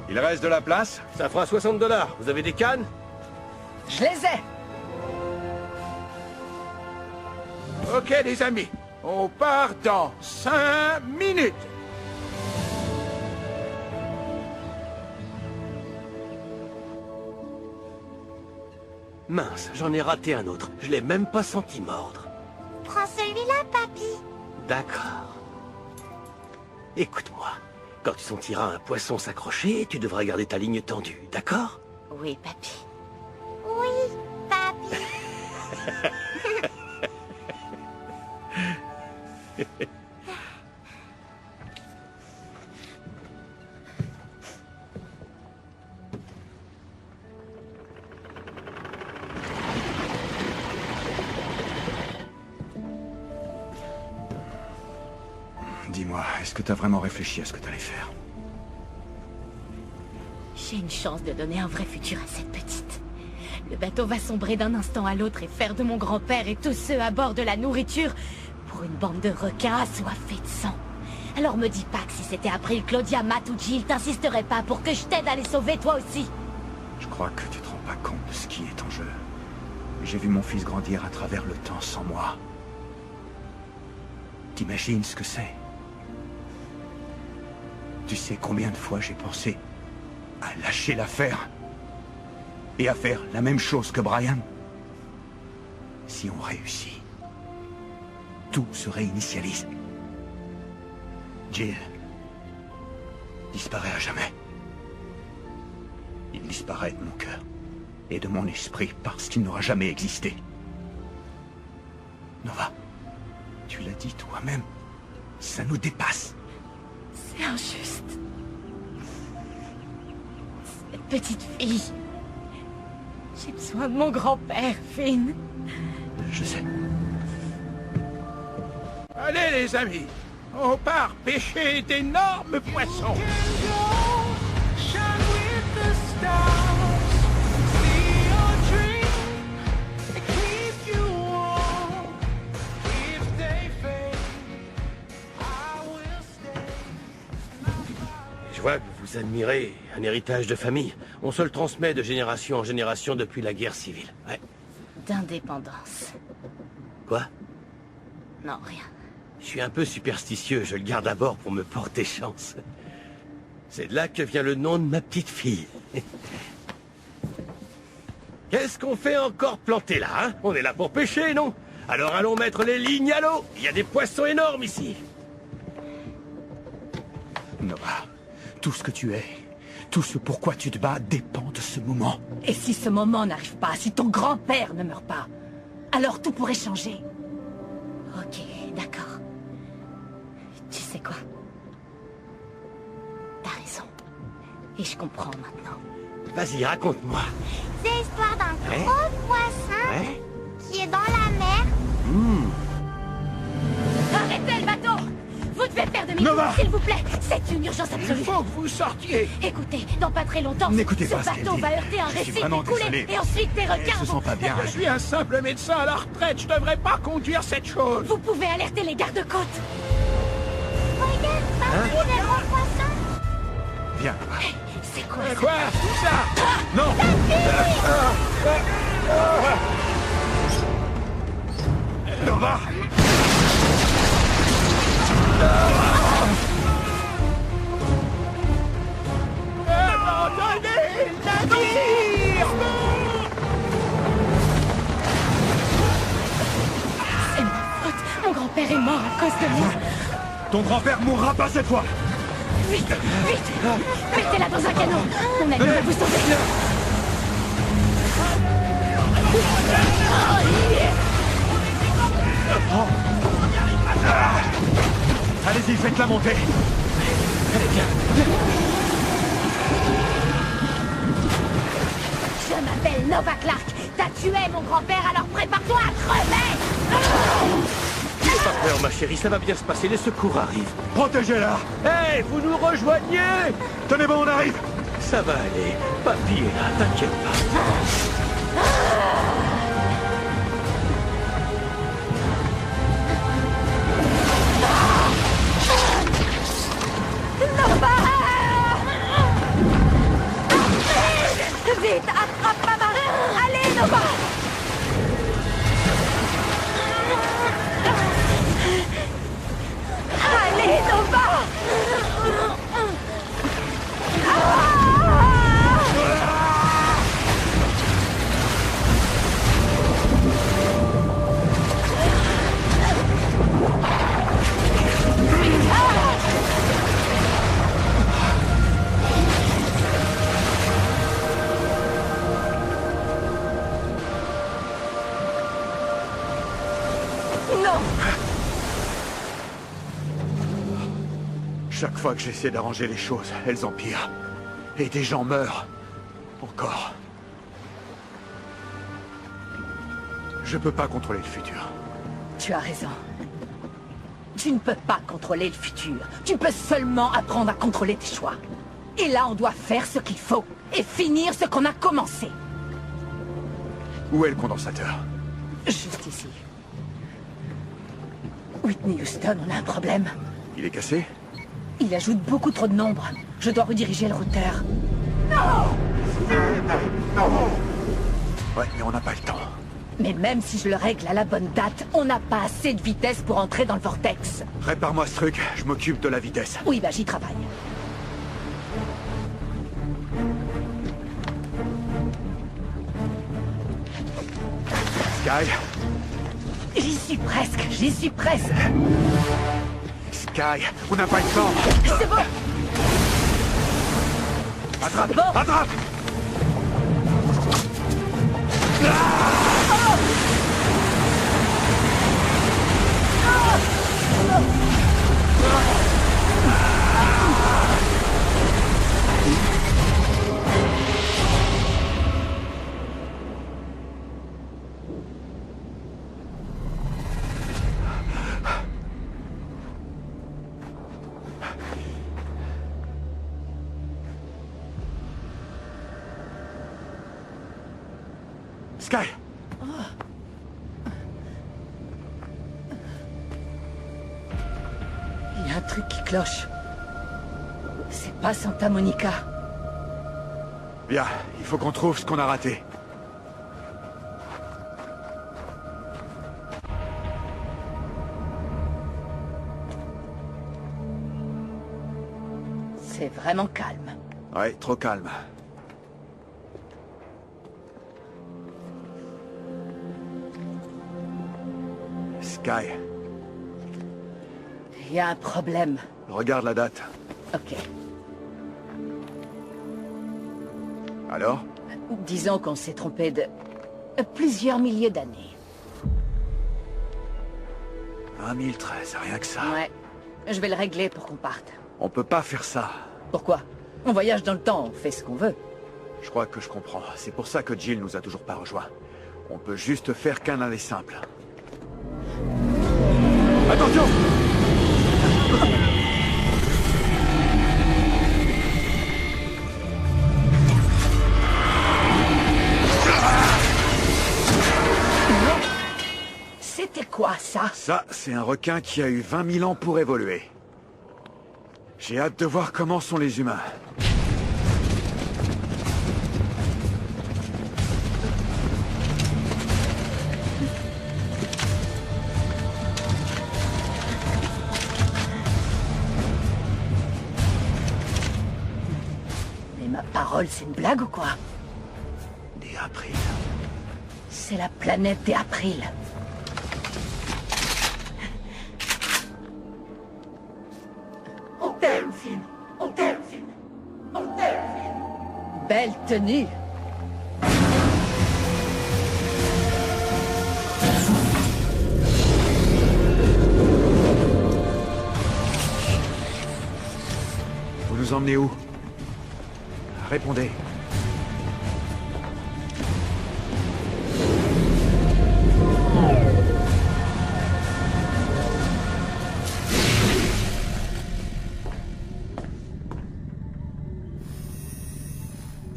Il reste de la place? Ça fera $60. Vous avez des cannes? Je les ai. Ok, les amis. On part dans 5 minutes. Mince, j'en ai raté un autre. Je l'ai même pas senti mordre. Prends celui-là, papy. D'accord. Écoute-moi. Quand tu sentiras un poisson s'accrocher, tu devras garder ta ligne tendue, d'accord? Oui, papy. Oui, papy. Dis-moi, est-ce que t'as vraiment réfléchi à ce que t'allais faire? J'ai une chance de donner un vrai futur à cette petite. Le bateau va sombrer d'un instant à l'autre et faire de mon grand-père et tous ceux à bord de la nourriture pour une bande de requins assoiffés de sang. Alors me dis pas que si c'était April, Claudia, Matt ou Jill, t'insisterais pas pour que je t'aide à les sauver toi aussi. Je crois que tu te rends pas compte de ce qui est en jeu. J'ai vu mon fils grandir à travers le temps sans moi. T'imagines ce que c'est? Tu sais combien de fois j'ai pensé à lâcher l'affaire et à faire la même chose que Brian? Si on réussit, tout se réinitialise. Jill disparaît à jamais. Il disparaît de mon cœur et de mon esprit parce qu'il n'aura jamais existé. Nova, tu l'as dit toi-même, ça nous dépasse. C'est injuste. Cette petite fille. J'ai besoin de mon grand-père, Finn. Je sais. Allez, les amis. On part pêcher d'énormes poissons. Je vois que vous admirez un héritage de famille. On se le transmet de génération en génération depuis la guerre civile. Ouais. D'indépendance. Quoi? Non, rien. Je suis un peu superstitieux, je le garde à bord pour me porter chance. C'est de là que vient le nom de ma petite fille. Qu'est-ce qu'on fait encore planté là, hein? On est là pour pêcher, non? Alors allons mettre les lignes à l'eau. Il y a des poissons énormes ici. Nova, tout ce que tu es, tout ce pourquoi tu te bats dépend de ce moment. Et si ce moment n'arrive pas, si ton grand-père ne meurt pas, alors tout pourrait changer. Ok, d'accord. Tu sais quoi? T'as raison. Et je comprends maintenant. Vas-y, raconte-moi. C'est l'histoire d'un Ouais. gros poisson Ouais. qui est dans la mer. Arrêtez le bateau! Vous devez faire Nova! demi-tour, s'il vous plaît! C'est une urgence absolue! Il faut que vous sortiez. Écoutez, dans pas très longtemps, N'écoutez ce pas ce qu'elle bateau dit. va heurter un Je suis récif vraiment écoulé, désolé. et ensuite des Elle requins se vont... sent pas bien. Je suis un simple médecin à la retraite. Je devrais pas conduire cette chose. Vous pouvez alerter les gardes-côtes! Regarde, papy, le gros poisson. Viens, Nova. C'est quoi ça? Quoi? Tout ça? Non! Nova! Abandonnez le navire! C'est grand-père est mort à cause de moi. Ton grand-père mourra pas cette fois. Vite, vite, mettez-la dans un canon. Mon ami va vous sauver. Allez-y, faites-la monter. Allez, viens. Je m'appelle Nova Clark. T'as tué mon grand-père, alors prépare-toi à crever. N'aie pas peur, ma chérie, ça va bien se passer, les secours arrivent. Protégez-la. Hé, vous nous rejoignez? Tenez bon, on arrive. Ça va aller. Papy est là, t'inquiète pas. Nova! Vite, attrape maman! Allez, Nova! Allez, Nova! Chaque fois que j'essaie d'arranger les choses, elles empirent. Et des gens meurent. Encore. Je peux pas contrôler le futur. Tu as raison. Tu ne peux pas contrôler le futur. Tu peux seulement apprendre à contrôler tes choix. Et là, on doit faire ce qu'il faut. Et finir ce qu'on a commencé. Où est le condensateur? Juste ici. Whitney Houston, on a un problème. Il est cassé? Il ajoute beaucoup trop de nombres. Je dois rediriger le routeur. Ouais, mais on n'a pas le temps. Mais même si je le règle à la bonne date, on n'a pas assez de vitesse pour entrer dans le vortex. Répare-moi ce truc, je m'occupe de la vitesse. Oui, bah j'y travaille. Sky? J'y suis presque, j'y suis presque. Sky, on n'a pas le temps. C'est bon. Attrape, C'est bon. attrape. Sky! Il y a un truc qui cloche. C'est pas Santa Monica. Bien, il faut qu'on trouve ce qu'on a raté. C'est vraiment calme. Ouais, trop calme. Sky, Il y a un problème. regarde la date. Ok. Alors? Disons qu'on s'est trompé de... plusieurs milliers d'années. 1013, rien que ça. Ouais. Je vais le régler pour qu'on parte. On peut pas faire ça. Pourquoi? On voyage dans le temps, on fait ce qu'on veut. Je crois que je comprends. C'est pour ça que Jill nous a toujours pas rejoints. On peut juste faire qu'un aller simple. Attention! C'était quoi, ça? Ça, c'est un requin qui a eu 20 000 ans pour évoluer. J'ai hâte de voir comment sont les humains. Mais ma parole, c'est une blague ou quoi? Des April. C'est la planète des April. Finn. On t'aime, Finn. On t'aime, Finn. Belle tenue. Vous nous emmenez où? Répondez.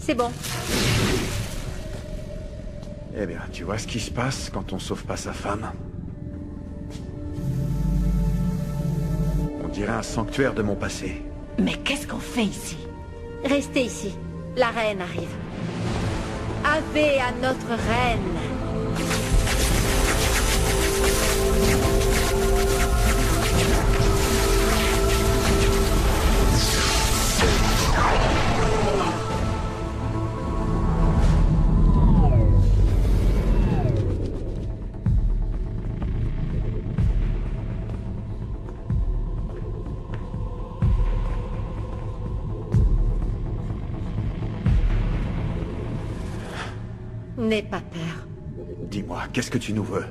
C'est bon. Eh bien, tu vois ce qui se passe quand on sauve pas sa femme? On dirait un sanctuaire de mon passé. Mais qu'est-ce qu'on fait ici? Restez ici. La reine arrive. Ave à notre reine. N'aie pas peur. Dis-moi, qu'est-ce que tu nous veux?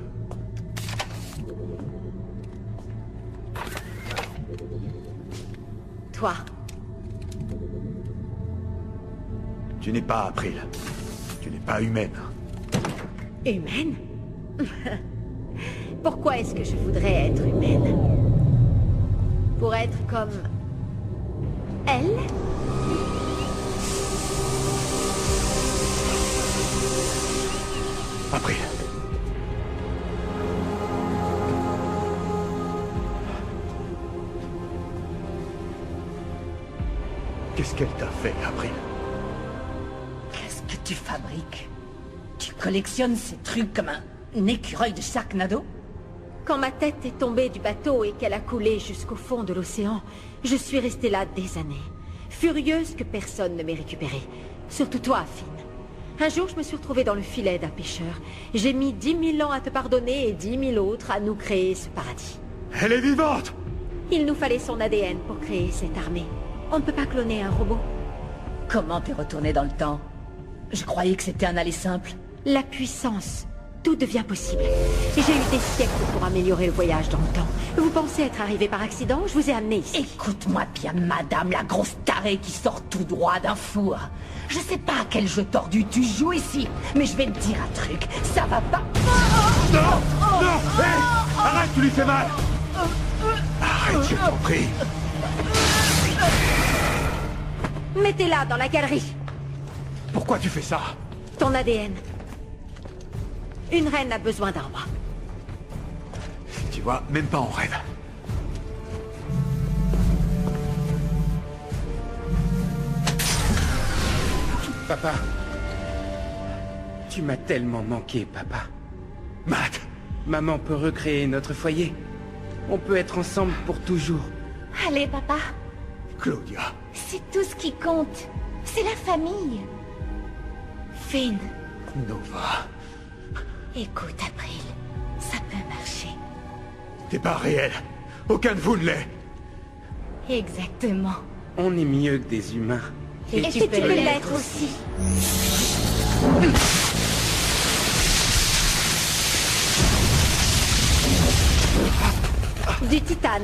Toi. Tu n'es pas April. Tu n'es pas humaine. Humaine? Pourquoi est-ce que je voudrais être humaine? Pour être comme... elle? April. Qu'est-ce qu'elle t'a fait, April? Qu'est-ce que tu fabriques? Tu collectionnes ces trucs comme un écureuil de Sharknado? Quand ma tête est tombée du bateau et qu'elle a coulé jusqu'au fond de l'océan, je suis restée là des années, furieuse que personne ne m'ait récupérée. Surtout toi, Finn. Un jour, je me suis retrouvée dans le filet d'un pêcheur. J'ai mis 10 000 ans à te pardonner et 10 000 autres à nous créer ce paradis. Elle est vivante! Il nous fallait son ADN pour créer cette armée. On ne peut pas cloner un robot. Comment t'es retourné dans le temps? Je croyais que c'était un aller simple. La puissance. Tout devient possible. Et j'ai eu des siècles pour améliorer le voyage dans le temps. Vous pensez être arrivé par accident? Je vous ai amené ici. Écoute-moi bien, madame, la grosse tarée qui sort tout droit d'un four. Je sais pas à quel jeu tordu tu joues ici, mais je vais te dire un truc, ça va pas... Non! Non! Hé! Arrête, tu lui fais mal! Arrête, je t'en prie! Mettez-la dans la galerie. Pourquoi tu fais ça? Ton ADN. Une reine a besoin d'un roi. Tu vois, même pas en rêve. Papa. Tu m'as tellement manqué, papa. Matt! Maman peut recréer notre foyer. On peut être ensemble pour toujours. Allez, papa. Claudia. C'est tout ce qui compte. C'est la famille. Finn. Nova. Écoute, April. Ça peut marcher. T'es pas réel. Aucun de vous ne l'est. Exactement. On est mieux que des humains. Et tu peux l'être aussi. Du titane.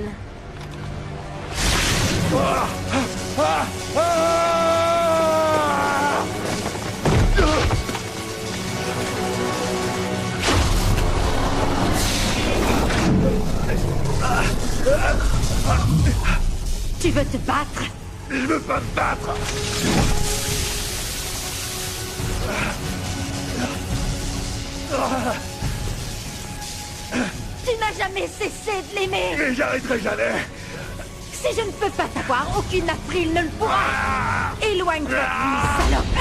Tu veux te battre? Je veux pas me battre. Tu n'as jamais cessé de l'aimer. Et j'arrêterai jamais. Si je ne peux pas savoir, aucune April ne le pourra. Éloigne-toi de lui, salope.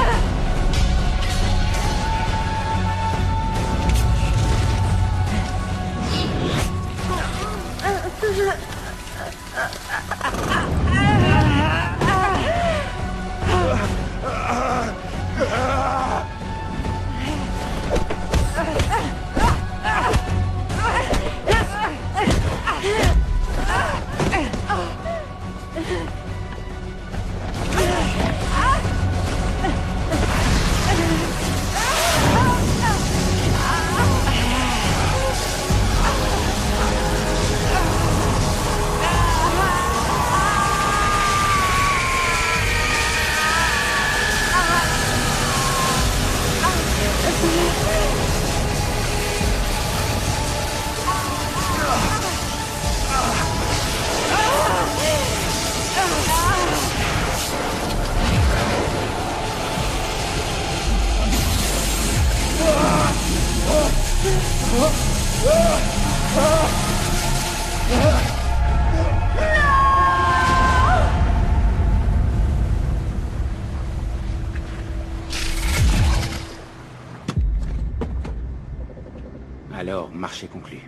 Alors, marché conclu.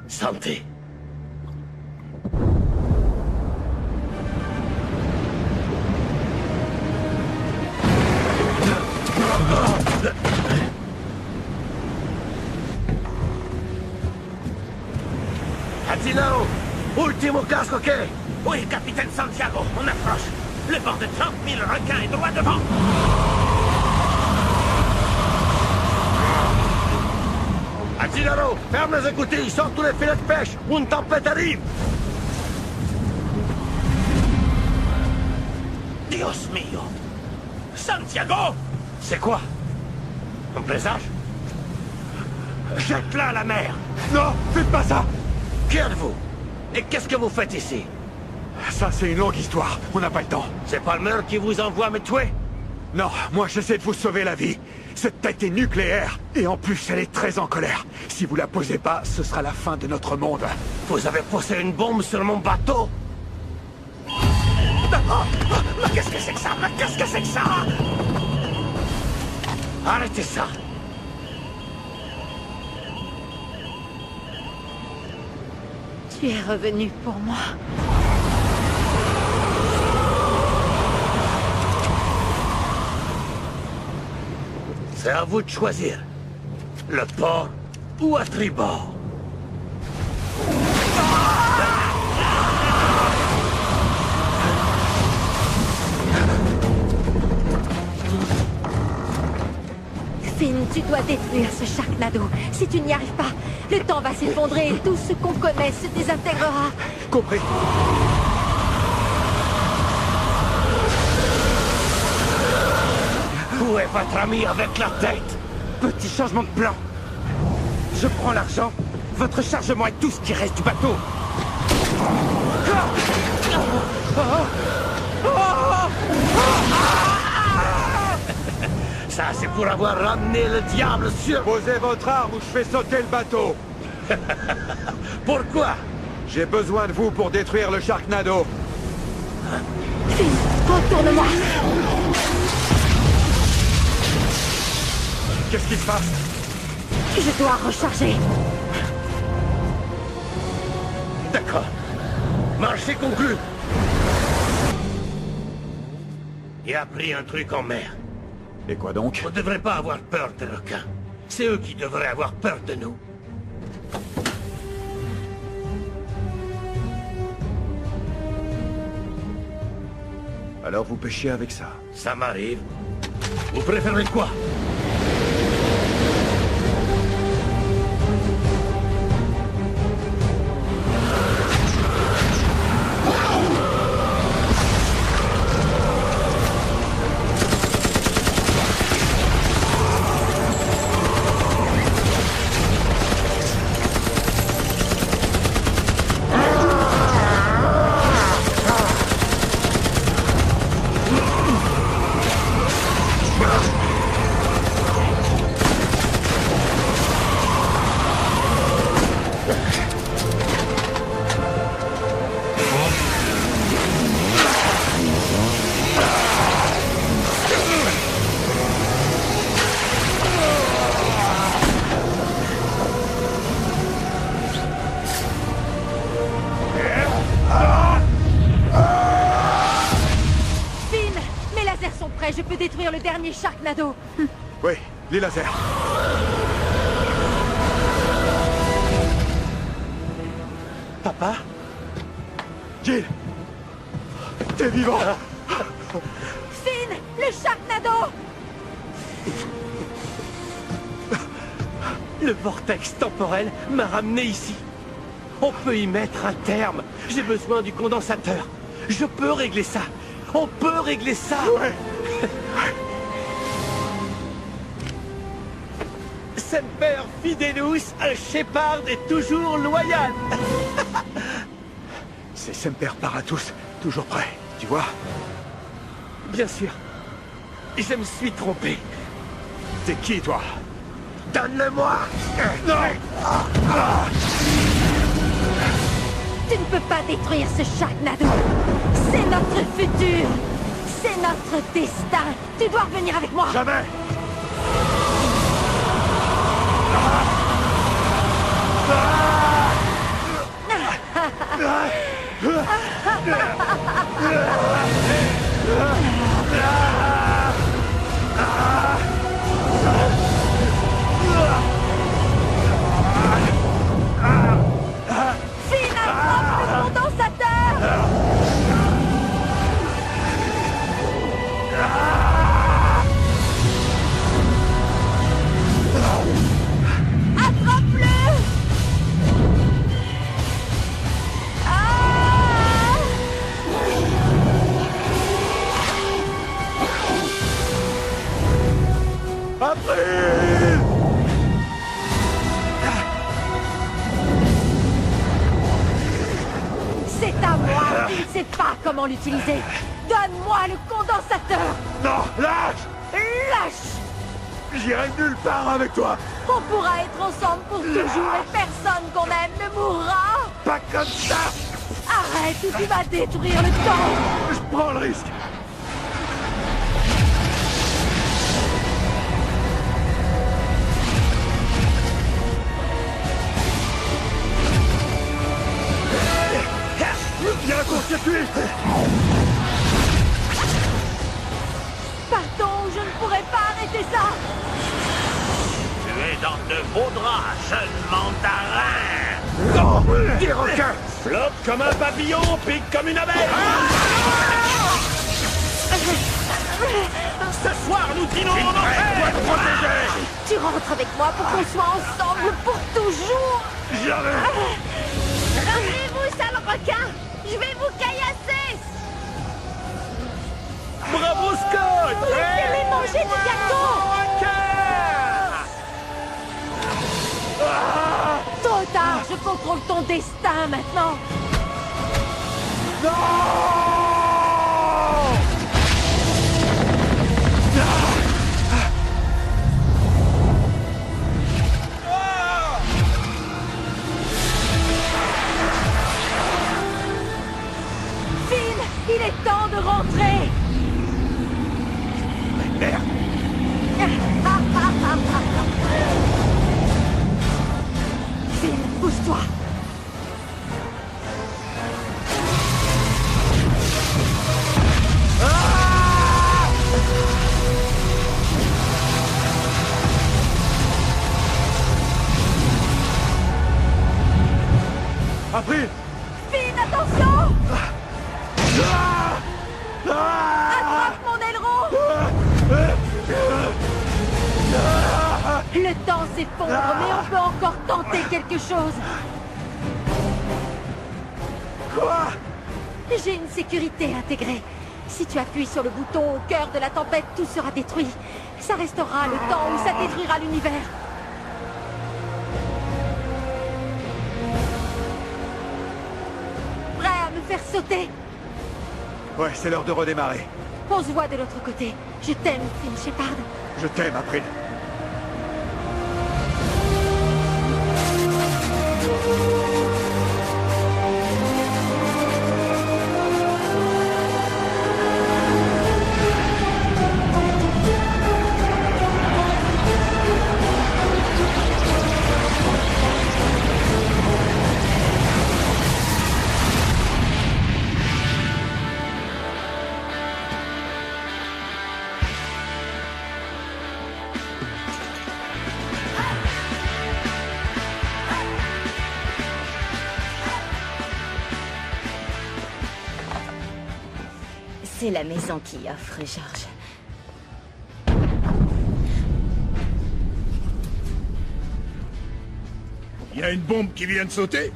Santé. Attilo! Ultimo casque, ok? Oui, capitaine Santiago, on approche. Le bord de 30 000 requins est droit devant. Attilaro, ferme les écoutilles, sors tous les filets de pêche. Une tempête arrive. Dios mio! Santiago! C'est quoi? Un présage? Jette-la à la mer! Non, faites pas ça! Qui êtes-vous? Et qu'est-ce que vous faites ici? Ça, c'est une longue histoire. On n'a pas le temps. C'est Palmer qui vous envoie me tuer? Non, moi j'essaie de vous sauver la vie. Cette tête est nucléaire. Et en plus, elle est très en colère. Si vous la posez pas, ce sera la fin de notre monde. Vous avez posé une bombe sur mon bateau? Mais qu'est-ce que c'est que ça? Mais qu'est-ce que c'est que ça? Arrêtez ça! Tu es revenu pour moi. C'est à vous de choisir. Le port ou à tribord. Finn, tu dois détruire ce Sharknado. Si tu n'y arrives pas, le temps va s'effondrer et tout ce qu'on connaît se désintégrera. Compris. Où est votre ami avec la tête? Petit changement de plan. Je prends l'argent, votre chargement et tout ce qui reste du bateau. Ça, c'est pour avoir ramené le diable sur... Posez votre arme ou je fais sauter le bateau. Pourquoi? J'ai besoin de vous pour détruire le Sharknado. Finn, retourne-moi. Qu'est-ce qui se passe? Je dois recharger. D'accord. Marché conclu. Il a pris un truc en mer. Et quoi donc? On ne devrait pas avoir peur des requins. C'est eux qui devraient avoir peur de nous. Alors vous pêchez avec ça? Ça m'arrive. Vous préférez quoi? Je peux détruire le dernier Sharknado. Oui, les lasers. Papa? Jill! T'es vivant! Finn! Le Sharknado! Le vortex temporel m'a ramené ici. On peut y mettre un terme. J'ai besoin du condensateur. Je peux régler ça. On peut régler ça. Ouais. Semper Fidelus, un Shepard est toujours loyal. C'est Semper Paratus, toujours prêt, tu vois? Bien sûr. Je me suis trompé. T'es qui, toi? Donne-le-moi! Non! Tu ne peux pas détruire ce Sharknado. C'est notre futur. C'est notre destin. Tu dois revenir avec moi. Jamais! Finn, attrape le condensateur! Attrape-le! April! C'est à moi! Il ne sait pas comment l'utiliser! Donne-moi le condensateur! Non, lâche! Lâche! J'irai nulle part avec toi! On pourra être ensemble pour toujours et personne qu'on aime ne mourra! Pas comme ça! Arrête ou tu vas détruire le temps! Je prends le risque! Viens à court-circuit! Partons, je ne pourrai pas arrêter ça! Tu es dans de beaux draps, jeune mandarin. Non! Des requins! Flotte comme un papillon, pique comme une abeille. Ce soir, nous dînons en enfer. Tu rentres avec moi pour qu'on soit ensemble pour toujours! Jamais! Ramenez-vous, sale requin! Je vais vous caillasser! Bravo, Scott! Laissez-les manger du gâteau! Trop tard, je contrôle ton destin maintenant! Finn, il est temps de rentrer! Merde! Finn, pousse-toi! April! Finn, attention! Attrape mon aileron! Le temps s'effondre, mais on peut encore tenter quelque chose. Quoi? J'ai une sécurité intégrée. Si tu appuies sur le bouton au cœur de la tempête, tout sera détruit. Ça restera le temps où ça détruira l'univers. Prêt à me faire sauter? Ouais, c'est l'heure de redémarrer. On se voit de l'autre côté. Je t'aime, Finn Shepard. Je t'aime, April. C'est la maison qui offre, George. Il y a une bombe qui vient de sauter.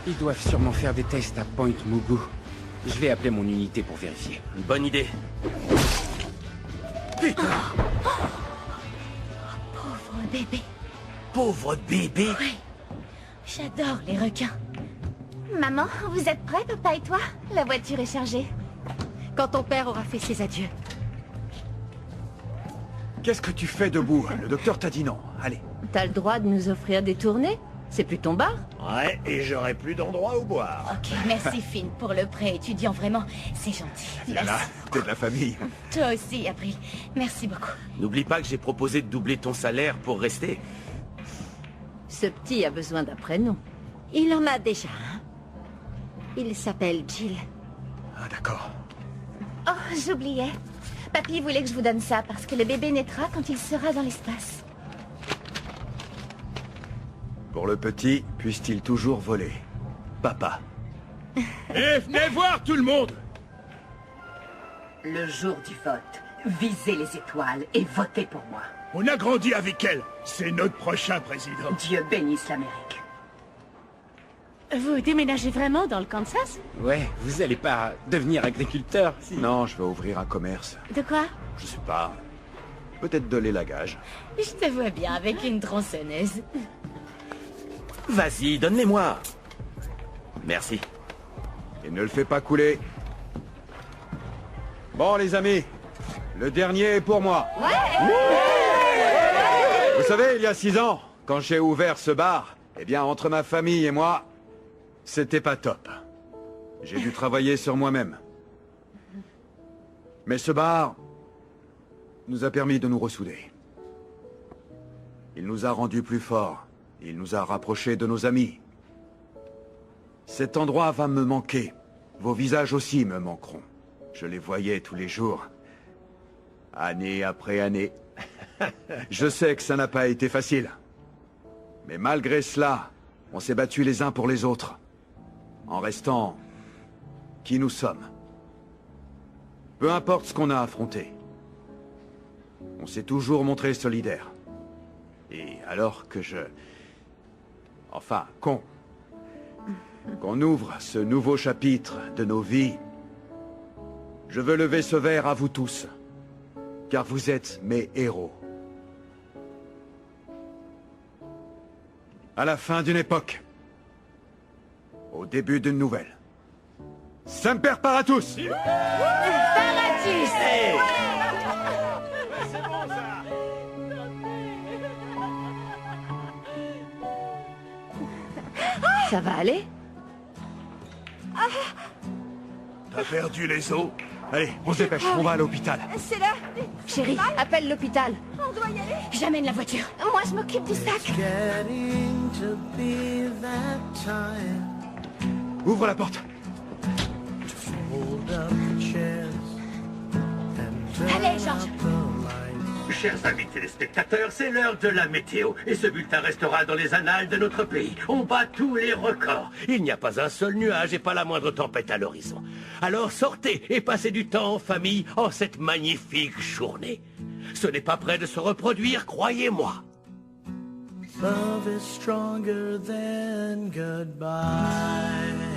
Ils doivent sûrement faire des tests à Point Mugu. Je vais appeler mon unité pour vérifier. Une bonne idée. Pauvre bébé. Pauvre bébé. Oui. J'adore les requins. Maman, vous êtes prêts, papa et toi? La voiture est chargée. Quand ton père aura fait ses adieux. Qu'est-ce que tu fais debout? Le docteur t'a dit non. Allez. T'as le droit de nous offrir des tournées? C'est plus ton bar? Ouais, et j'aurai plus d'endroit où boire. Ok, merci Finn pour le prêt étudiant, vraiment. C'est gentil. Viens là, t'es de la famille. Toi aussi, April. Merci beaucoup. N'oublie pas que j'ai proposé de doubler ton salaire pour rester. Ce petit a besoin d'un prénom. Il en a déjà un. Il s'appelle Jill. Ah, d'accord. Oh, j'oubliais. Papy voulait que je vous donne ça parce que le bébé naîtra quand il sera dans l'espace. Pour le petit, puisse-t-il toujours voler. Papa. Et venez voir tout le monde! Le jour du vote, visez les étoiles et votez pour moi. On a grandi avec elle. C'est notre prochain président. Dieu bénisse l'Amérique. Vous déménagez vraiment dans le Kansas? Ouais, vous allez pas devenir agriculteur? Non, je vais ouvrir un commerce. De quoi? Je sais pas. Peut-être de l'élagage. Je te vois bien avec une tronçonneuse. Vas-y, donne-les-moi. Merci. Et ne le fais pas couler. Bon, les amis, le dernier est pour moi. Vous savez, il y a 6 ans, quand j'ai ouvert ce bar, eh bien, entre ma famille et moi, c'était pas top. J'ai dû travailler sur moi-même. Mais ce bar nous a permis de nous ressouder. Il nous a rendus plus forts. Il nous a rapprochés de nos amis. Cet endroit va me manquer. Vos visages aussi me manqueront. Je les voyais tous les jours. Année après année. Je sais que ça n'a pas été facile. Mais malgré cela, on s'est battus les uns pour les autres. En restant qui nous sommes. Peu importe ce qu'on a affronté. On s'est toujours montré solidaires. Et alors que qu'on ouvre ce nouveau chapitre de nos vies, je veux lever ce verre à vous tous, car vous êtes mes héros. À la fin d'une époque, au début d'une nouvelle. Semper Paratus! Paratus! C'est bon, ça. Ça va aller? T'as perdu les os? Allez, on se dépêche, on va à l'hôpital. C'est là. Chérie, appelle l'hôpital. On doit y aller. J'amène la voiture. Moi, je m'occupe du sac. Ouvre la porte. Allez, Georges. Chers amis téléspectateurs, c'est l'heure de la météo. Et ce bulletin restera dans les annales de notre pays. On bat tous les records. Il n'y a pas un seul nuage et pas la moindre tempête à l'horizon. Alors sortez et passez du temps en famille en cette magnifique journée. Ce n'est pas près de se reproduire, croyez-moi. Love is stronger than goodbye.